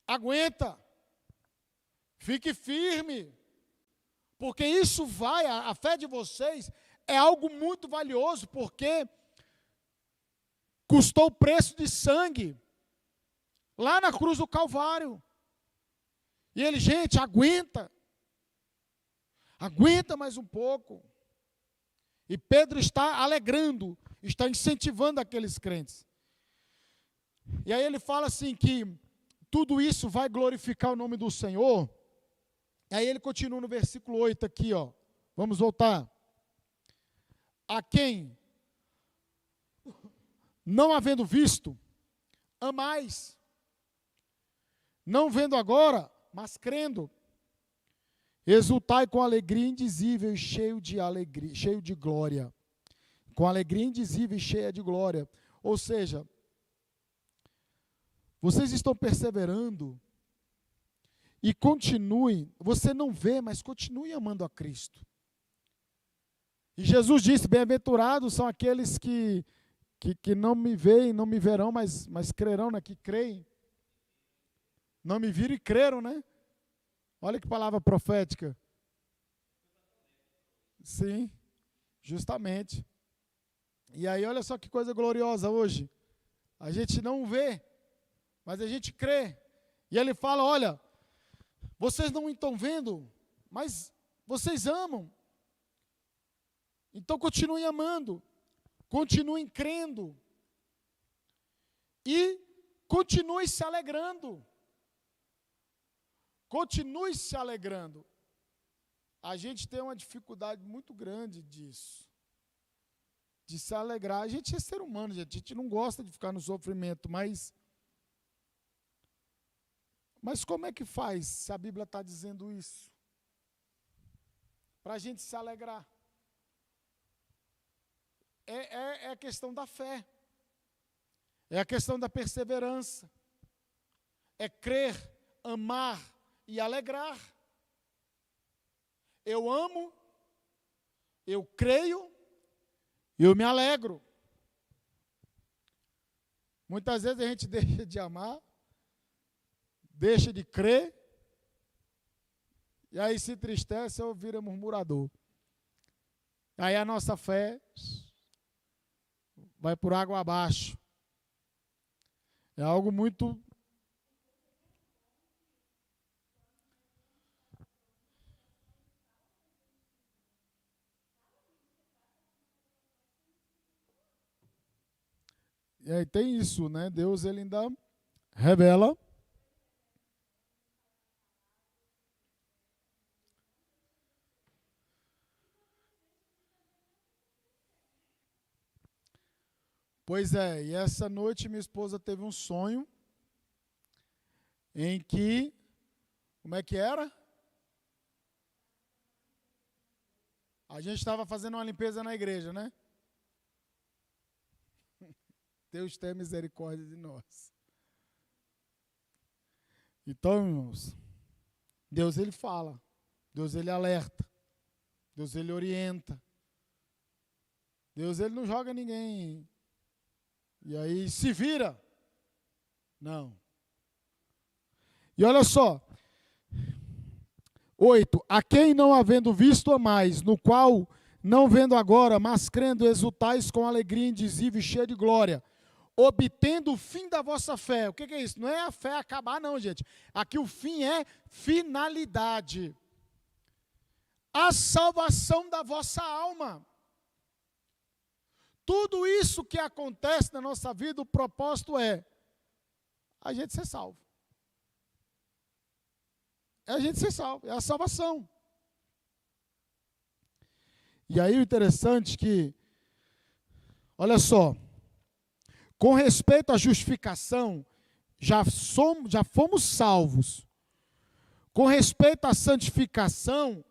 aguenta, fique firme, porque isso vai, a fé de vocês é algo muito valioso, porque custou o preço de sangue, lá na cruz do Calvário. E ele, gente, aguenta mais um pouco. E Pedro está alegrando, está incentivando aqueles crentes. E aí ele fala assim que tudo isso vai glorificar o nome do Senhor. E aí ele continua no versículo 8 aqui, ó. Vamos voltar. A quem, não havendo visto, amais. Não vendo agora, mas crendo. Exultai com alegria indizível e cheio de alegria, cheio de glória. Com alegria indizível e cheia de glória. Ou seja, vocês estão perseverando e continuem, você não vê, mas continue amando a Cristo. E Jesus disse, bem-aventurados são aqueles que não me veem, não me verão, mas crerão, né, que creem. Não me viram e creram, né? Olha que palavra profética. Sim, justamente. E aí, olha só que coisa gloriosa hoje. A gente não vê, mas a gente crê. E ele fala, olha, vocês não estão vendo, mas vocês amam. Então continuem amando, continuem crendo. E continuem se alegrando. Continue se alegrando. A gente tem uma dificuldade muito grande disso. De se alegrar. A gente é ser humano, gente. A gente não gosta de ficar no sofrimento, mas como é que faz se a Bíblia está dizendo isso? Para a gente se alegrar. É a questão da fé. É a questão da perseverança. é crer, amar e alegrar. Eu amo, eu creio, eu me alegro. Muitas vezes a gente deixa de amar, deixa de crer, e aí se entristece ou vira murmurador. Aí a nossa fé vai por água abaixo. É algo muito... E aí tem isso, né? Deus, ele ainda revela. Pois é, e essa noite minha esposa teve um sonho em que, como é que era? A gente estava fazendo uma limpeza na igreja, né? Deus tenha misericórdia de nós. Então, irmãos, Deus ele fala, Deus ele alerta, Deus ele orienta, Deus ele não joga ninguém e aí se vira. Não. E olha só, 8. A quem não havendo visto a mais, no qual não vendo agora, mas crendo exultais com alegria indizível e cheia de glória, obtendo o fim da vossa fé. O que é isso? Não é a fé acabar não, gente. Aqui o fim é finalidade. A salvação da vossa alma. Tudo isso que acontece na nossa vida, o propósito é a gente ser salvo. É a gente ser salvo, é a salvação. E aí o interessante é que, olha só, com respeito à justificação, já fomos salvos. Com respeito à santificação,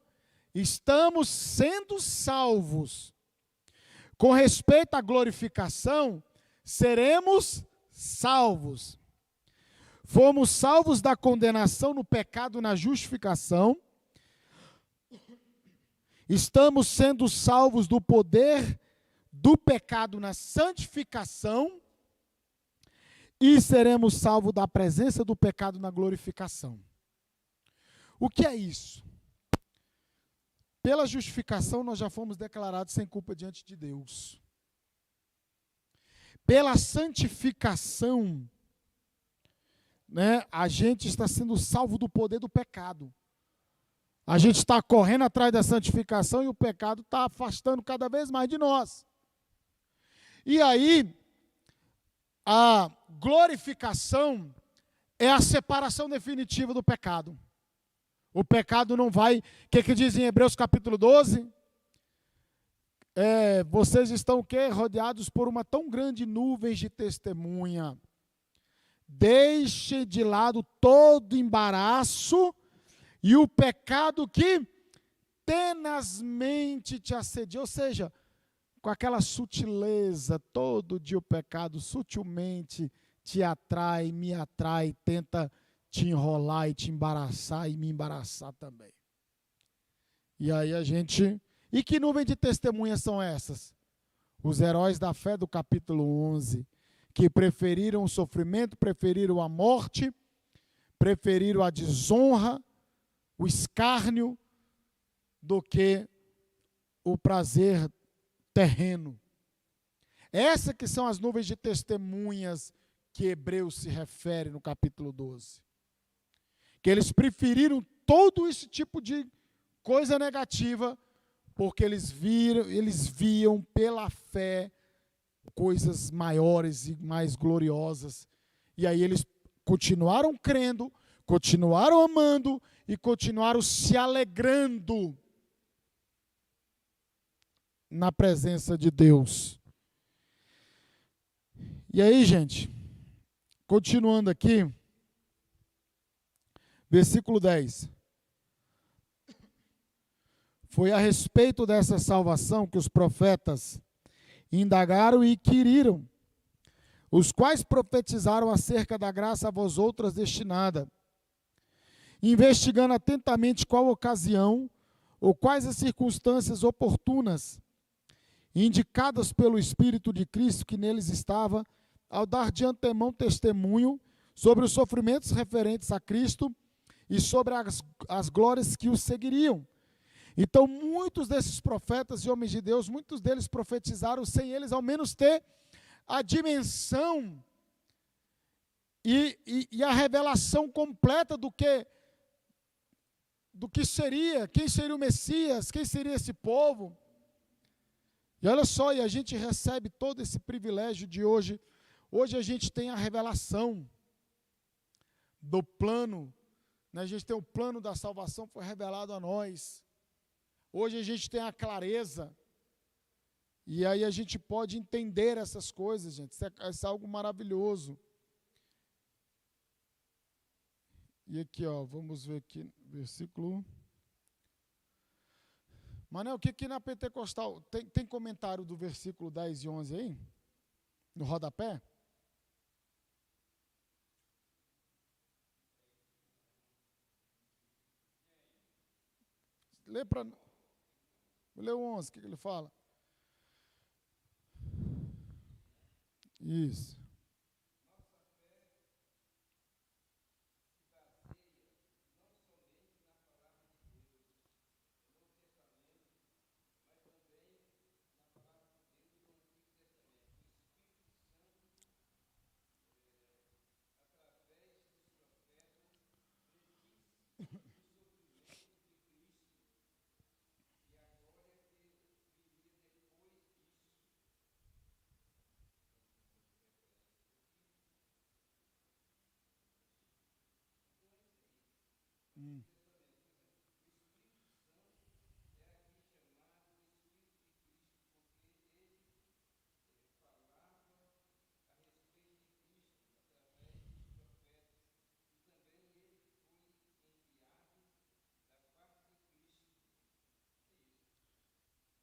estamos sendo salvos. Com respeito à glorificação, seremos salvos. Fomos salvos da condenação no pecado na justificação. Estamos sendo salvos do poder do pecado na santificação. E seremos salvos da presença do pecado na glorificação. O que é isso? Pela justificação, nós já fomos declarados sem culpa diante de Deus. Pela santificação, né, a gente está sendo salvo do poder do pecado. A gente está correndo atrás da santificação e o pecado está afastando cada vez mais de nós. E aí, a glorificação é a separação definitiva do pecado. O pecado não vai... O que diz em Hebreus capítulo 12? Vocês estão o quê? Rodeados por uma tão grande nuvem de testemunha. Deixe de lado todo embaraço e o pecado que tenazmente te assedia. Ou seja, com aquela sutileza, todo dia o pecado sutilmente te atrai, me atrai, tenta te enrolar e te embaraçar e me embaraçar também. E aí a gente... E que nuvem de testemunhas são essas? Os heróis da fé do capítulo 11, que preferiram o sofrimento, preferiram a morte, preferiram a desonra, o escárnio, do que o prazer terreno. Essas que são as nuvens de testemunhas que Hebreus se refere no capítulo 12. Que eles preferiram todo esse tipo de coisa negativa, porque eles viam pela fé coisas maiores e mais gloriosas. E aí eles continuaram crendo, continuaram amando e continuaram se alegrando na presença de Deus. E aí, gente, continuando aqui, versículo 10. Foi a respeito dessa salvação que os profetas indagaram e inquiriram. os quais profetizaram acerca da graça a vós outras destinada, investigando atentamente qual ocasião ou quais as circunstâncias oportunas, indicadas pelo Espírito de Cristo que neles estava, ao dar de antemão testemunho sobre os sofrimentos referentes a Cristo e sobre as glórias que os seguiriam. Então, muitos desses profetas e homens de Deus, muitos deles profetizaram sem eles ao menos ter a dimensão e a revelação completa do que seria, quem seria o Messias, quem seria esse povo. E olha só, e a gente recebe todo esse privilégio de hoje. Hoje a gente tem a revelação do plano, né? A gente tem o plano da salvação, foi revelado a nós. Hoje a gente tem a clareza, e aí a gente pode entender essas coisas, gente. Isso é algo maravilhoso. E aqui, ó, vamos ver aqui, versículo. Manel, o que na Pentecostal, tem comentário do versículo 10 e 11 aí? No rodapé? Lê o 11, o que ele fala? Isso.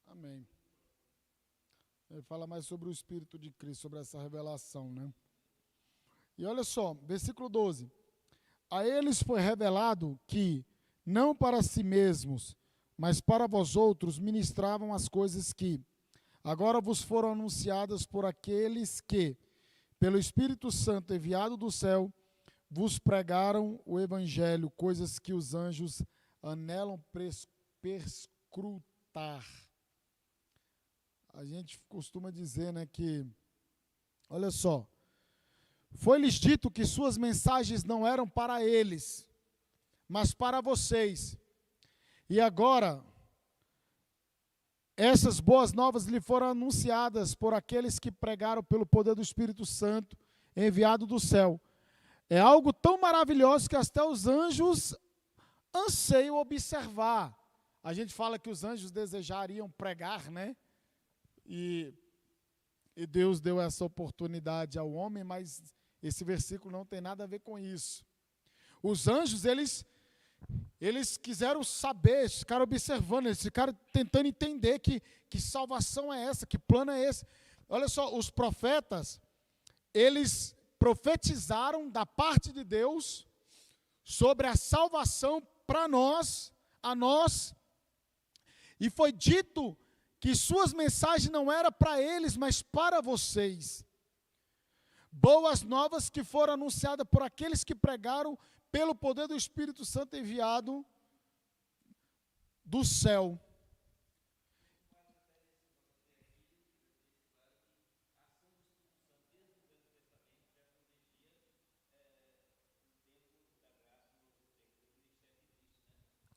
Amém. Ele fala mais sobre o Espírito de Cristo, sobre essa revelação, né? E olha só, versículo 12. A eles foi revelado que, não para si mesmos, mas para vós outros, ministravam as coisas que agora vos foram anunciadas por aqueles que, pelo Espírito Santo enviado do céu, vos pregaram o Evangelho, coisas que os anjos anelam perscrutar. A gente costuma dizer, né, que, olha só, foi-lhes dito que suas mensagens não eram para eles, mas para vocês. E agora, essas boas novas lhe foram anunciadas por aqueles que pregaram pelo poder do Espírito Santo, enviado do céu. É algo tão maravilhoso que até os anjos anseiam observar. A gente fala que os anjos desejariam pregar, né? E Deus deu essa oportunidade ao homem, mas esse versículo não tem nada a ver com isso. Os anjos, eles quiseram saber, eles ficaram observando, eles ficaram tentando entender que salvação é essa, que plano é esse. Olha só, os profetas, eles profetizaram da parte de Deus sobre a salvação para nós, a nós, e foi dito que suas mensagens não eram para eles, mas para vocês. Boas novas que foram anunciadas por aqueles que pregaram pelo poder do Espírito Santo enviado do céu.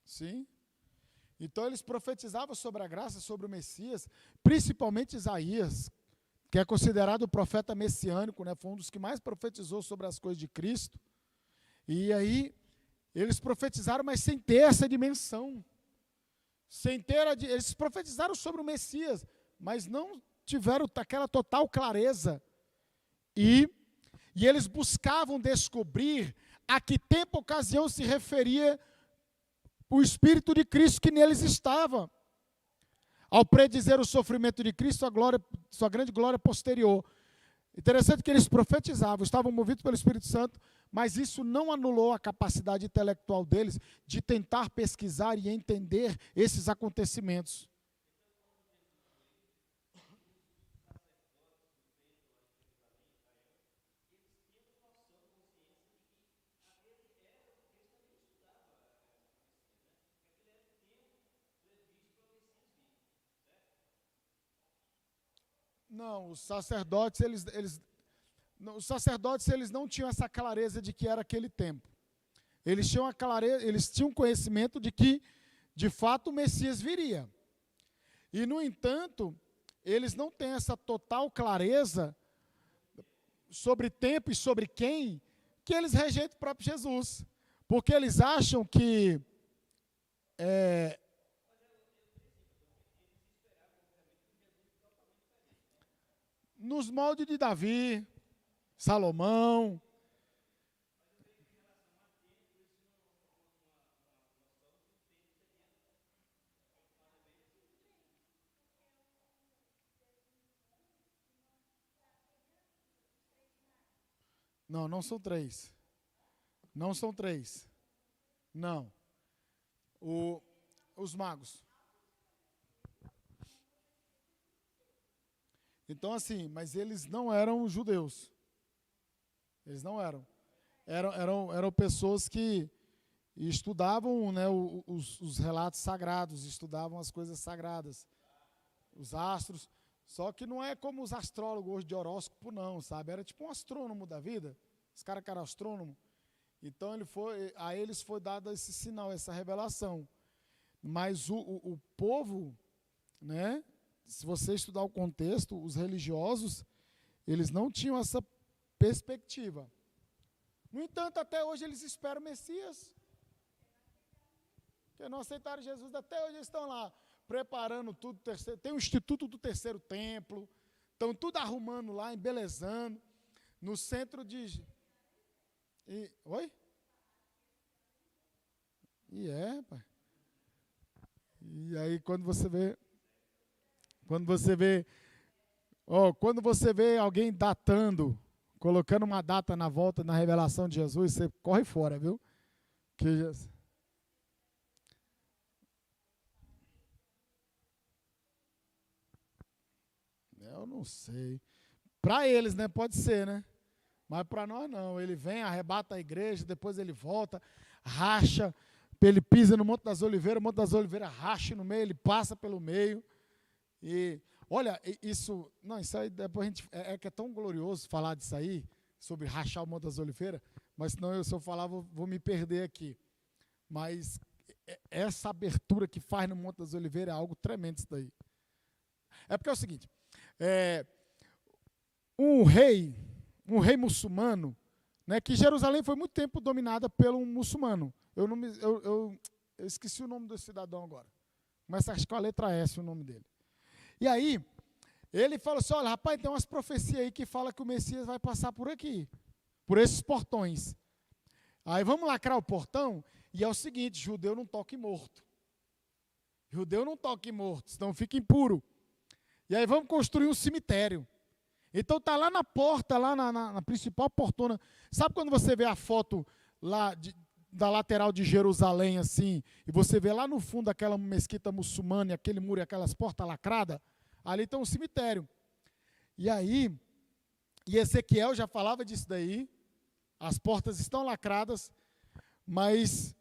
Sim. Então eles profetizavam sobre a graça, sobre o Messias, principalmente Isaías, que é considerado o profeta messiânico, né? Foi um dos que mais profetizou sobre as coisas de Cristo. E aí, eles profetizaram, mas sem ter essa dimensão. Eles profetizaram sobre o Messias, mas não tiveram aquela total clareza. E eles buscavam descobrir a que tempo ou ocasião se referia o Espírito de Cristo que neles estava. Ao predizer o sofrimento de Cristo, sua grande glória posterior. Interessante que eles profetizavam, estavam movidos pelo Espírito Santo, mas isso não anulou a capacidade intelectual deles de tentar pesquisar e entender esses acontecimentos. Não, os sacerdotes eles não tinham essa clareza de que era aquele tempo. Eles tinham a clareza, eles tinham conhecimento de que, de fato, o Messias viria. E, no entanto, eles não têm essa total clareza sobre tempo e sobre quem, que eles rejeitam o próprio Jesus. Porque eles acham que nos moldes de Davi, Salomão. Não, não são três. Não são três. Não. Os magos. Então, assim, mas eles não eram judeus. Eles não eram. Eram pessoas que estudavam, né, os relatos sagrados, estudavam as coisas sagradas, os astros. Só que não é como os astrólogos hoje de horóscopo, não, sabe? Era tipo um astrônomo da vida. Os caras que eram astrônomo. Então a eles foi dado esse sinal, essa revelação. Mas o povo, né? Se você estudar o contexto, os religiosos, eles não tinham essa perspectiva. No entanto, até hoje eles esperam o Messias. Que não aceitaram Jesus, até hoje eles estão lá preparando tudo. Tem o Instituto do Terceiro Templo, estão tudo arrumando lá, embelezando. No centro de... Oi? Pai. E aí quando você vê alguém datando, colocando uma data na volta na revelação de Jesus, você corre fora, viu? Eu não sei. Para eles, né? Pode ser, né? Mas para nós não. Ele vem, arrebata a igreja, depois ele volta, racha, ele pisa no Monte das Oliveiras, o Monte das Oliveiras racha no meio, ele passa pelo meio. E olha, isso aí depois a gente que é tão glorioso falar disso aí, sobre rachar o Monte das Oliveiras, mas senão se eu falar vou me perder aqui. Mas essa abertura que faz no Monte das Oliveiras é algo tremendo isso daí. É porque é o seguinte, um rei muçulmano, né, que Jerusalém foi muito tempo dominada pelo muçulmano. Eu esqueci o nome do cidadão agora. Começa acho que com a letra S o nome dele. E aí, ele fala assim, olha, rapaz, tem umas profecias aí que fala que o Messias vai passar por aqui, por esses portões. Aí vamos lacrar o portão, e é o seguinte, judeu não toca em morto. Judeu não toca em morto, senão fica impuro. E aí vamos construir um cemitério. Então tá lá na porta, lá na principal portona. Sabe quando você vê a foto lá da lateral de Jerusalém, assim, e você vê lá no fundo aquela mesquita muçulmana, e aquele muro e aquelas portas lacradas? Ali tem um cemitério. E aí, Ezequiel já falava disso daí, as portas estão lacradas, mas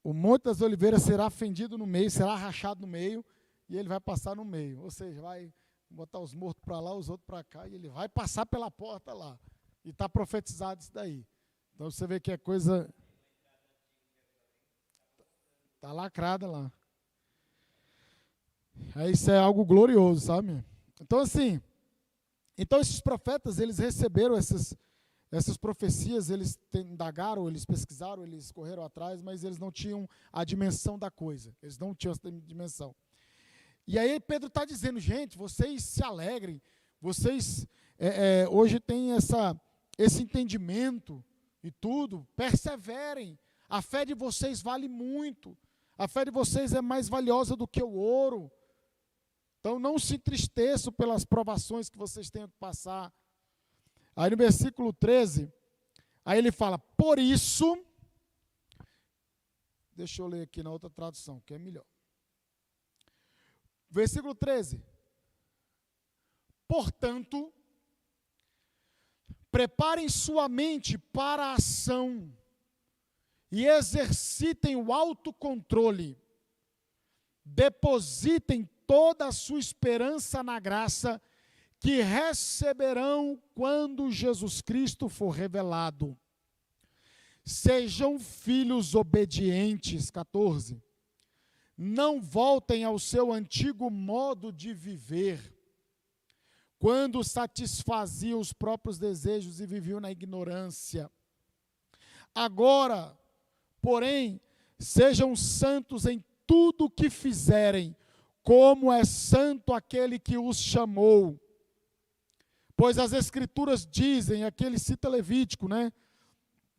o Monte das Oliveiras será fendido no meio, será rachado no meio, e ele vai passar no meio. Ou seja, vai botar os mortos para lá, os outros para cá, e ele vai passar pela porta lá. E está profetizado isso daí. Então você vê que é coisa... Está lacrada lá. Aí isso é algo glorioso, sabe? Então assim, esses profetas, eles receberam essas profecias, eles indagaram, eles pesquisaram, eles correram atrás, mas eles não tinham a dimensão da coisa. Eles não tinham essa dimensão. E aí Pedro está dizendo, gente, vocês se alegrem, vocês hoje têm esse entendimento e tudo, perseverem, a fé de vocês vale muito, a fé de vocês é mais valiosa do que o ouro, então não se entristeçam pelas provações que vocês tenham que passar, Aí no versículo 13, aí ele fala, por isso, deixa eu ler aqui na outra tradução, que é melhor. Versículo 13. Portanto, preparem sua mente para a ação e exercitem o autocontrole. Depositem toda a sua esperança na graça que receberão quando Jesus Cristo for revelado. Sejam filhos obedientes, 14. Não voltem ao seu antigo modo de viver, quando satisfaziam os próprios desejos e viviam na ignorância. Agora, porém, sejam santos em tudo o que fizerem, como é santo aquele que os chamou. Pois as Escrituras dizem, aqui ele cita Levítico, né?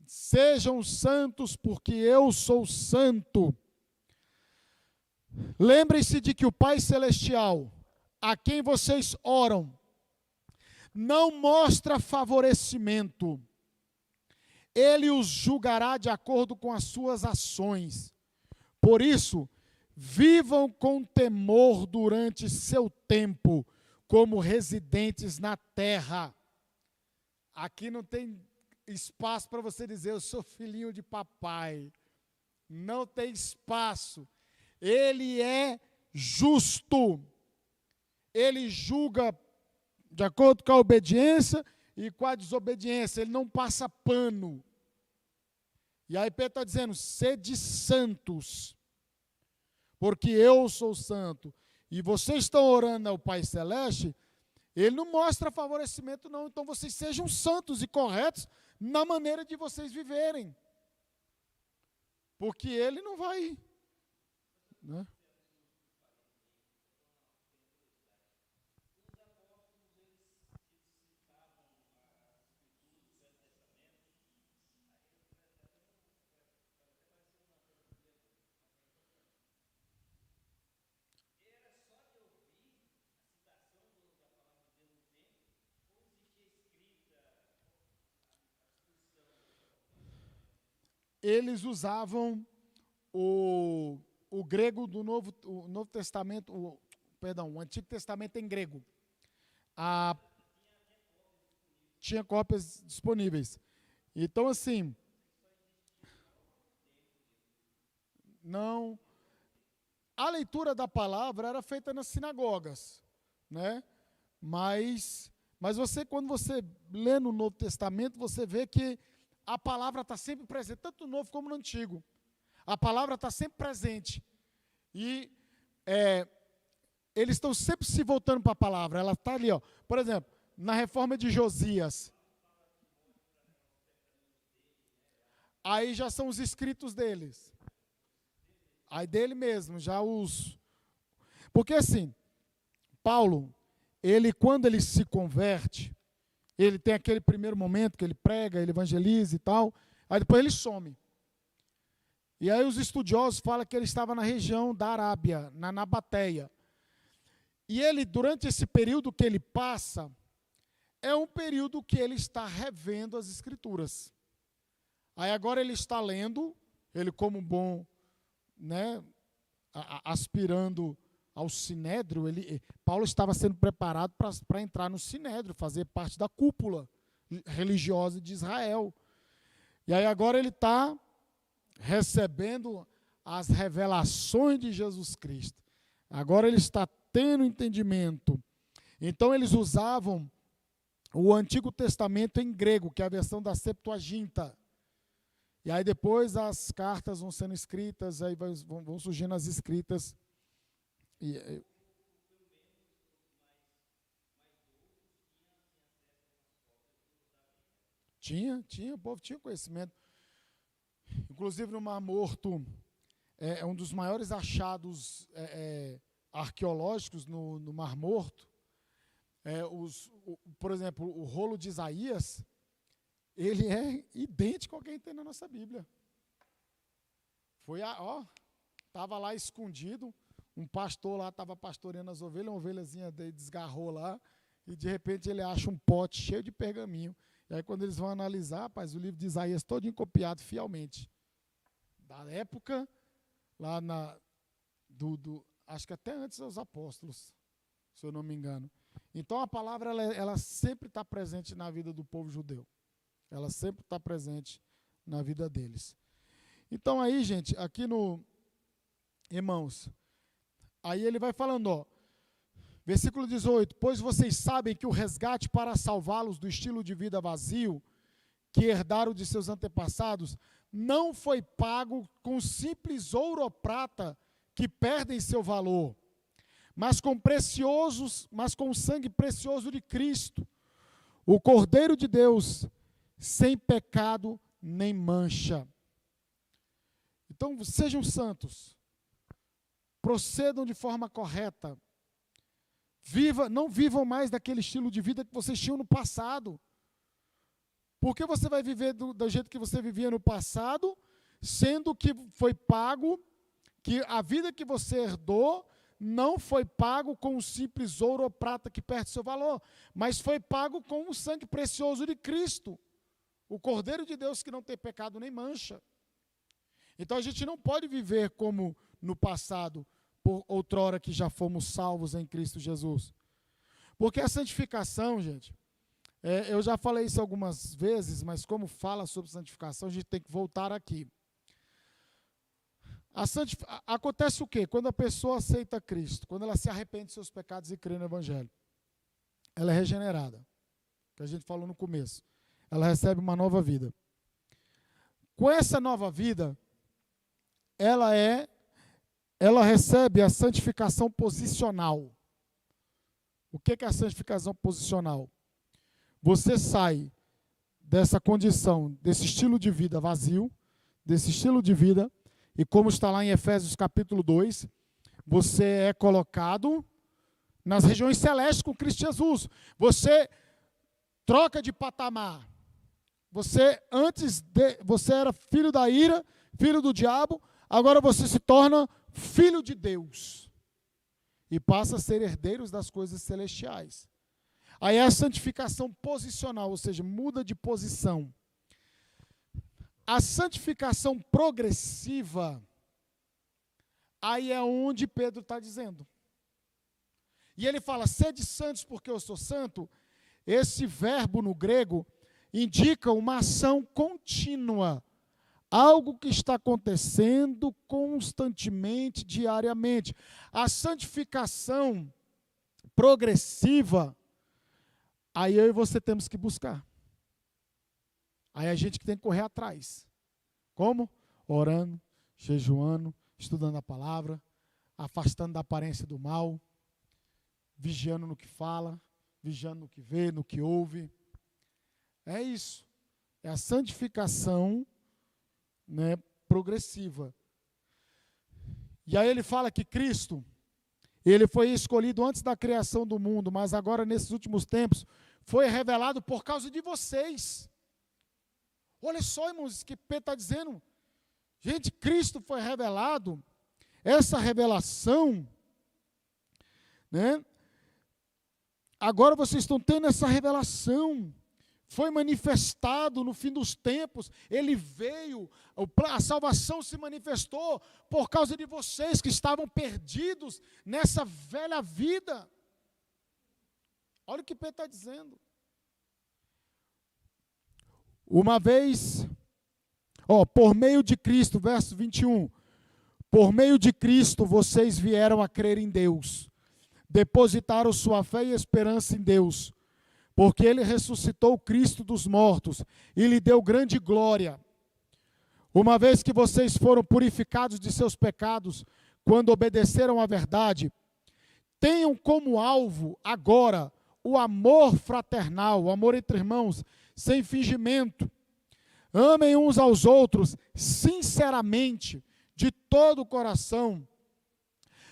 Sejam santos porque eu sou santo. Lembrem-se de que o Pai Celestial, a quem vocês oram, não mostra favorecimento. Ele os julgará de acordo com as suas ações. Por isso, vivam com temor durante seu tempo, como residentes na terra. Aqui não tem espaço para você dizer, eu sou filhinho de papai. Não tem espaço. Ele é justo. Ele julga de acordo com a obediência e com a desobediência. Ele não passa pano. E aí Pedro está dizendo, sede santos, porque eu sou santo. E vocês estão orando ao Pai Celeste, ele não mostra favorecimento não. Então vocês sejam santos e corretos na maneira de vocês viverem. Porque ele não vai, né? Eles usavam o grego do o Novo Testamento, o Antigo Testamento em grego. Tinha cópias disponíveis. Então, assim, não. A leitura da palavra era feita nas sinagogas, né? Mas você, quando você lê no Novo Testamento, você vê que a palavra está sempre presente, tanto no Novo como no Antigo. A palavra está sempre presente. E eles estão sempre se voltando para a palavra. Ela está ali, ó. Por exemplo, na reforma de Josias. Aí já são os escritos deles. Aí dele mesmo, já os... Porque assim, Paulo, quando ele se converte, ele tem aquele primeiro momento que ele prega, ele evangeliza e tal, aí depois ele some. E aí os estudiosos falam que ele estava na região da Arábia, na Nabateia. E ele, durante esse período que ele passa, é um período que ele está revendo as Escrituras. Aí agora ele está lendo, ele como bom, né, aspirando ao Sinédrio, Paulo estava sendo preparado para entrar no Sinédrio, fazer parte da cúpula religiosa de Israel. E aí agora ele está recebendo as revelações de Jesus Cristo. Agora ele está tendo entendimento. Então eles usavam o Antigo Testamento em grego, que é a versão da Septuaginta. E aí depois as cartas vão sendo escritas, aí vão surgindo as escritas. O povo tinha conhecimento. Inclusive no Mar Morto, é um dos maiores achados arqueológicos no Mar Morto. Por exemplo, o rolo de Isaías, ele é idêntico ao que tem na nossa Bíblia. Estava lá escondido, um pastor lá estava pastoreando as ovelhas, uma ovelhazinha dele desgarrou lá, e de repente ele acha um pote cheio de pergaminho. E aí quando eles vão analisar, rapaz, o livro de Isaías todinho copiado fielmente. Da época, lá acho que até antes dos apóstolos, se eu não me engano. Então a palavra, ela sempre está presente na vida do povo judeu. Ela sempre está presente na vida deles. Então aí, gente, aqui no... Irmãos, aí ele vai falando, ó, versículo 18, pois vocês sabem que o resgate para salvá-los do estilo de vida vazio que herdaram de seus antepassados não foi pago com simples ouro ou prata que perdem seu valor, mas com o sangue precioso de Cristo, o Cordeiro de Deus, sem pecado nem mancha. Então, sejam santos, procedam de forma correta, não vivam mais daquele estilo de vida que vocês tinham no passado. Por que você vai viver do jeito que você vivia no passado, sendo que foi pago, que a vida que você herdou não foi pago com o simples ouro ou prata que perde seu valor, mas foi pago com o sangue precioso de Cristo, o Cordeiro de Deus que não tem pecado nem mancha. Então a gente não pode viver como no passado, por outrora que já fomos salvos em Cristo Jesus. Porque a santificação, gente, eu já falei isso algumas vezes, mas como fala sobre santificação, a gente tem que voltar aqui. Acontece o quê? Quando a pessoa aceita Cristo, quando ela se arrepende de seus pecados e crê no Evangelho, ela é regenerada, que a gente falou no começo. Ela recebe uma nova vida. Com essa nova vida, ela recebe a santificação posicional. O que é a santificação posicional? Você sai dessa condição, desse estilo de vida vazio, desse estilo de vida, e como está lá em Efésios capítulo 2, você é colocado nas regiões celestes com Cristo Jesus. Você troca de patamar. Você era filho da ira, filho do diabo, agora você se torna filho de Deus. E passa a ser herdeiros das coisas celestiais. Aí é a santificação posicional, ou seja, muda de posição. A santificação progressiva, aí é onde Pedro está dizendo. E ele fala, sede santos porque eu sou santo. Esse verbo no grego indica uma ação contínua. Algo que está acontecendo constantemente, diariamente. A santificação progressiva, aí eu e você temos que buscar. Aí a gente que tem que correr atrás. Como? Orando, jejuando, estudando a palavra, afastando da aparência do mal, vigiando no que fala, vigiando no que vê, no que ouve. É isso. É a santificação, né, progressiva. E aí ele fala que Cristo, ele foi escolhido antes da criação do mundo, mas agora nesses últimos tempos foi revelado por causa de vocês. Olha só, irmãos, que Pedro está dizendo. Gente, Cristo foi revelado, essa revelação, né? Agora vocês estão tendo essa revelação. Foi manifestado no fim dos tempos, ele veio, a salvação se manifestou por causa de vocês que estavam perdidos nessa velha vida. Olha o que Pedro está dizendo. Uma vez, por meio de Cristo, verso 21, por meio de Cristo vocês vieram a crer em Deus, depositaram sua fé e esperança em Deus, porque ele ressuscitou Cristo dos mortos e lhe deu grande glória. Uma vez que vocês foram purificados de seus pecados, quando obedeceram à verdade, tenham como alvo agora o amor fraternal, o amor entre irmãos, sem fingimento. Amem uns aos outros sinceramente, de todo o coração,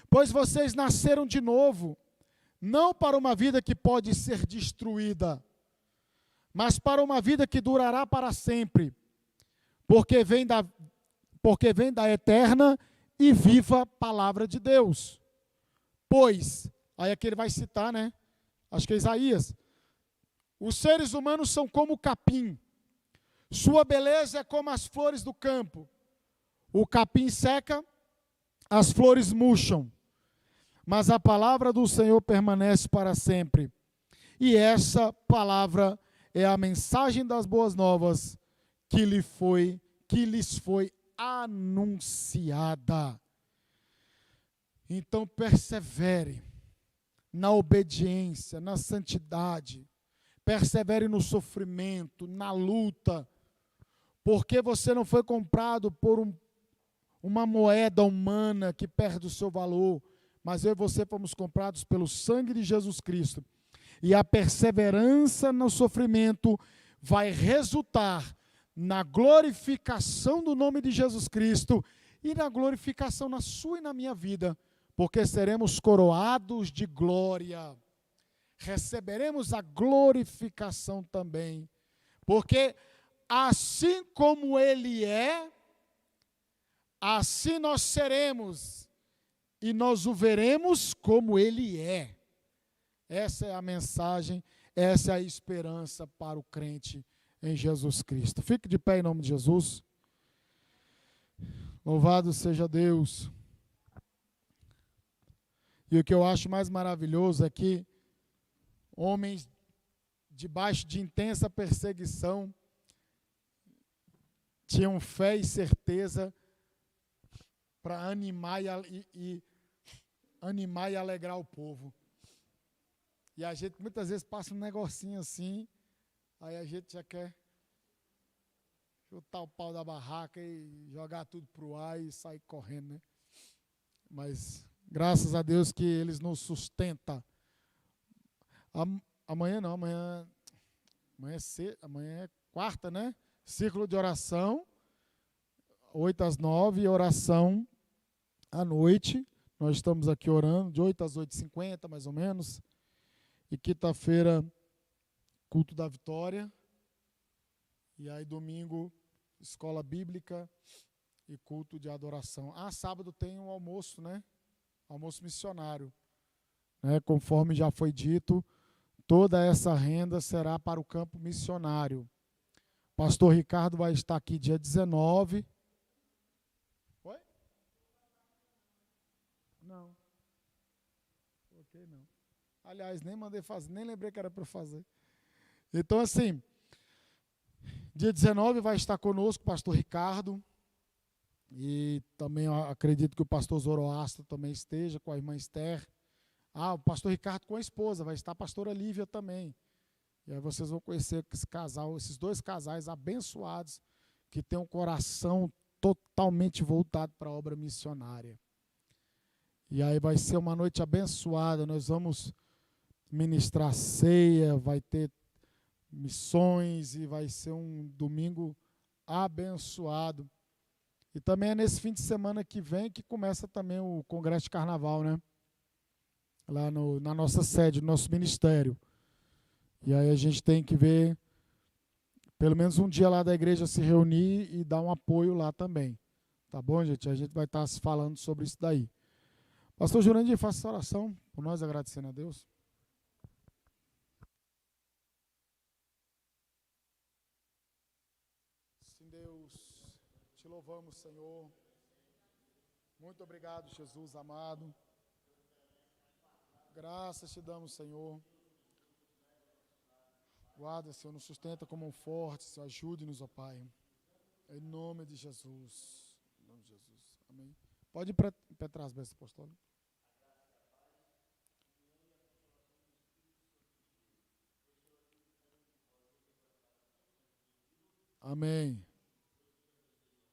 pois vocês nasceram de novo, não para uma vida que pode ser destruída, mas para uma vida que durará para sempre, porque vem da eterna e viva palavra de Deus. Pois, aí aqui ele vai citar, né? Acho que é Isaías. Os seres humanos são como o capim. Sua beleza é como as flores do campo. O capim seca, as flores murcham, mas a palavra do Senhor permanece para sempre. E essa palavra é a mensagem das boas novas que lhes foi anunciada. Então persevere na obediência, na santidade, persevere no sofrimento, na luta, porque você não foi comprado por uma moeda humana que perde o seu valor, mas eu e você fomos comprados pelo sangue de Jesus Cristo. E a perseverança no sofrimento vai resultar na glorificação do nome de Jesus Cristo e na glorificação na sua e na minha vida, porque seremos coroados de glória. Receberemos a glorificação também, porque assim como Ele é, assim nós seremos, e nós o veremos como Ele é. Essa é a mensagem, essa é a esperança para o crente em Jesus Cristo. Fique de pé em nome de Jesus. Louvado seja Deus. E o que eu acho mais maravilhoso é que homens debaixo de intensa perseguição tinham fé e certeza para animar e alegrar o povo. E a gente muitas vezes passa um negocinho assim, aí a gente já quer chutar o pau da barraca e jogar tudo para o ar e sair correndo, né? Mas graças a Deus que eles nos sustentam. Amanhã não, amanhã é quarta, né? Círculo de oração, 8 às 9, oração à noite. Nós estamos aqui orando, de 8 às 8h50, mais ou menos. E quinta-feira, culto da vitória. E aí domingo, escola bíblica e culto de adoração. Sábado tem um almoço, né? Almoço missionário. Né? Conforme já foi dito, toda essa renda será para o campo missionário. Pastor Ricardo vai estar aqui dia 19. Oi? Não. Ok, não. Aliás, nem mandei fazer, nem lembrei que era para fazer. Então, assim, dia 19 vai estar conosco o pastor Ricardo. E também acredito que o pastor Zoroastro também esteja, com a irmã Esther. O pastor Ricardo com a esposa, vai estar a pastora Lívia também. E aí vocês vão conhecer esse casal, esses dois casais abençoados, que têm um coração totalmente voltado para a obra missionária. E aí vai ser uma noite abençoada, nós vamos ministrar ceia, vai ter missões e vai ser um domingo abençoado. E também é nesse fim de semana que vem que começa também o Congresso de Carnaval, né? Lá na nossa sede, no nosso ministério. E aí a gente tem que ver, pelo menos um dia lá da igreja se reunir e dar um apoio lá também. Tá bom, gente? A gente vai estar se falando sobre isso daí. Pastor Jurandir, faça essa oração por nós, agradecendo a Deus. Sim, Deus, te louvamos, Senhor. Muito obrigado, Jesus amado. Graças te damos, Senhor. Guarda, Senhor, nos sustenta como um forte, Senhor, ajude-nos, ó Pai. Em nome de Jesus. Em nome de Jesus. Amém. Pode ir para trás, besta apostólica. Amém.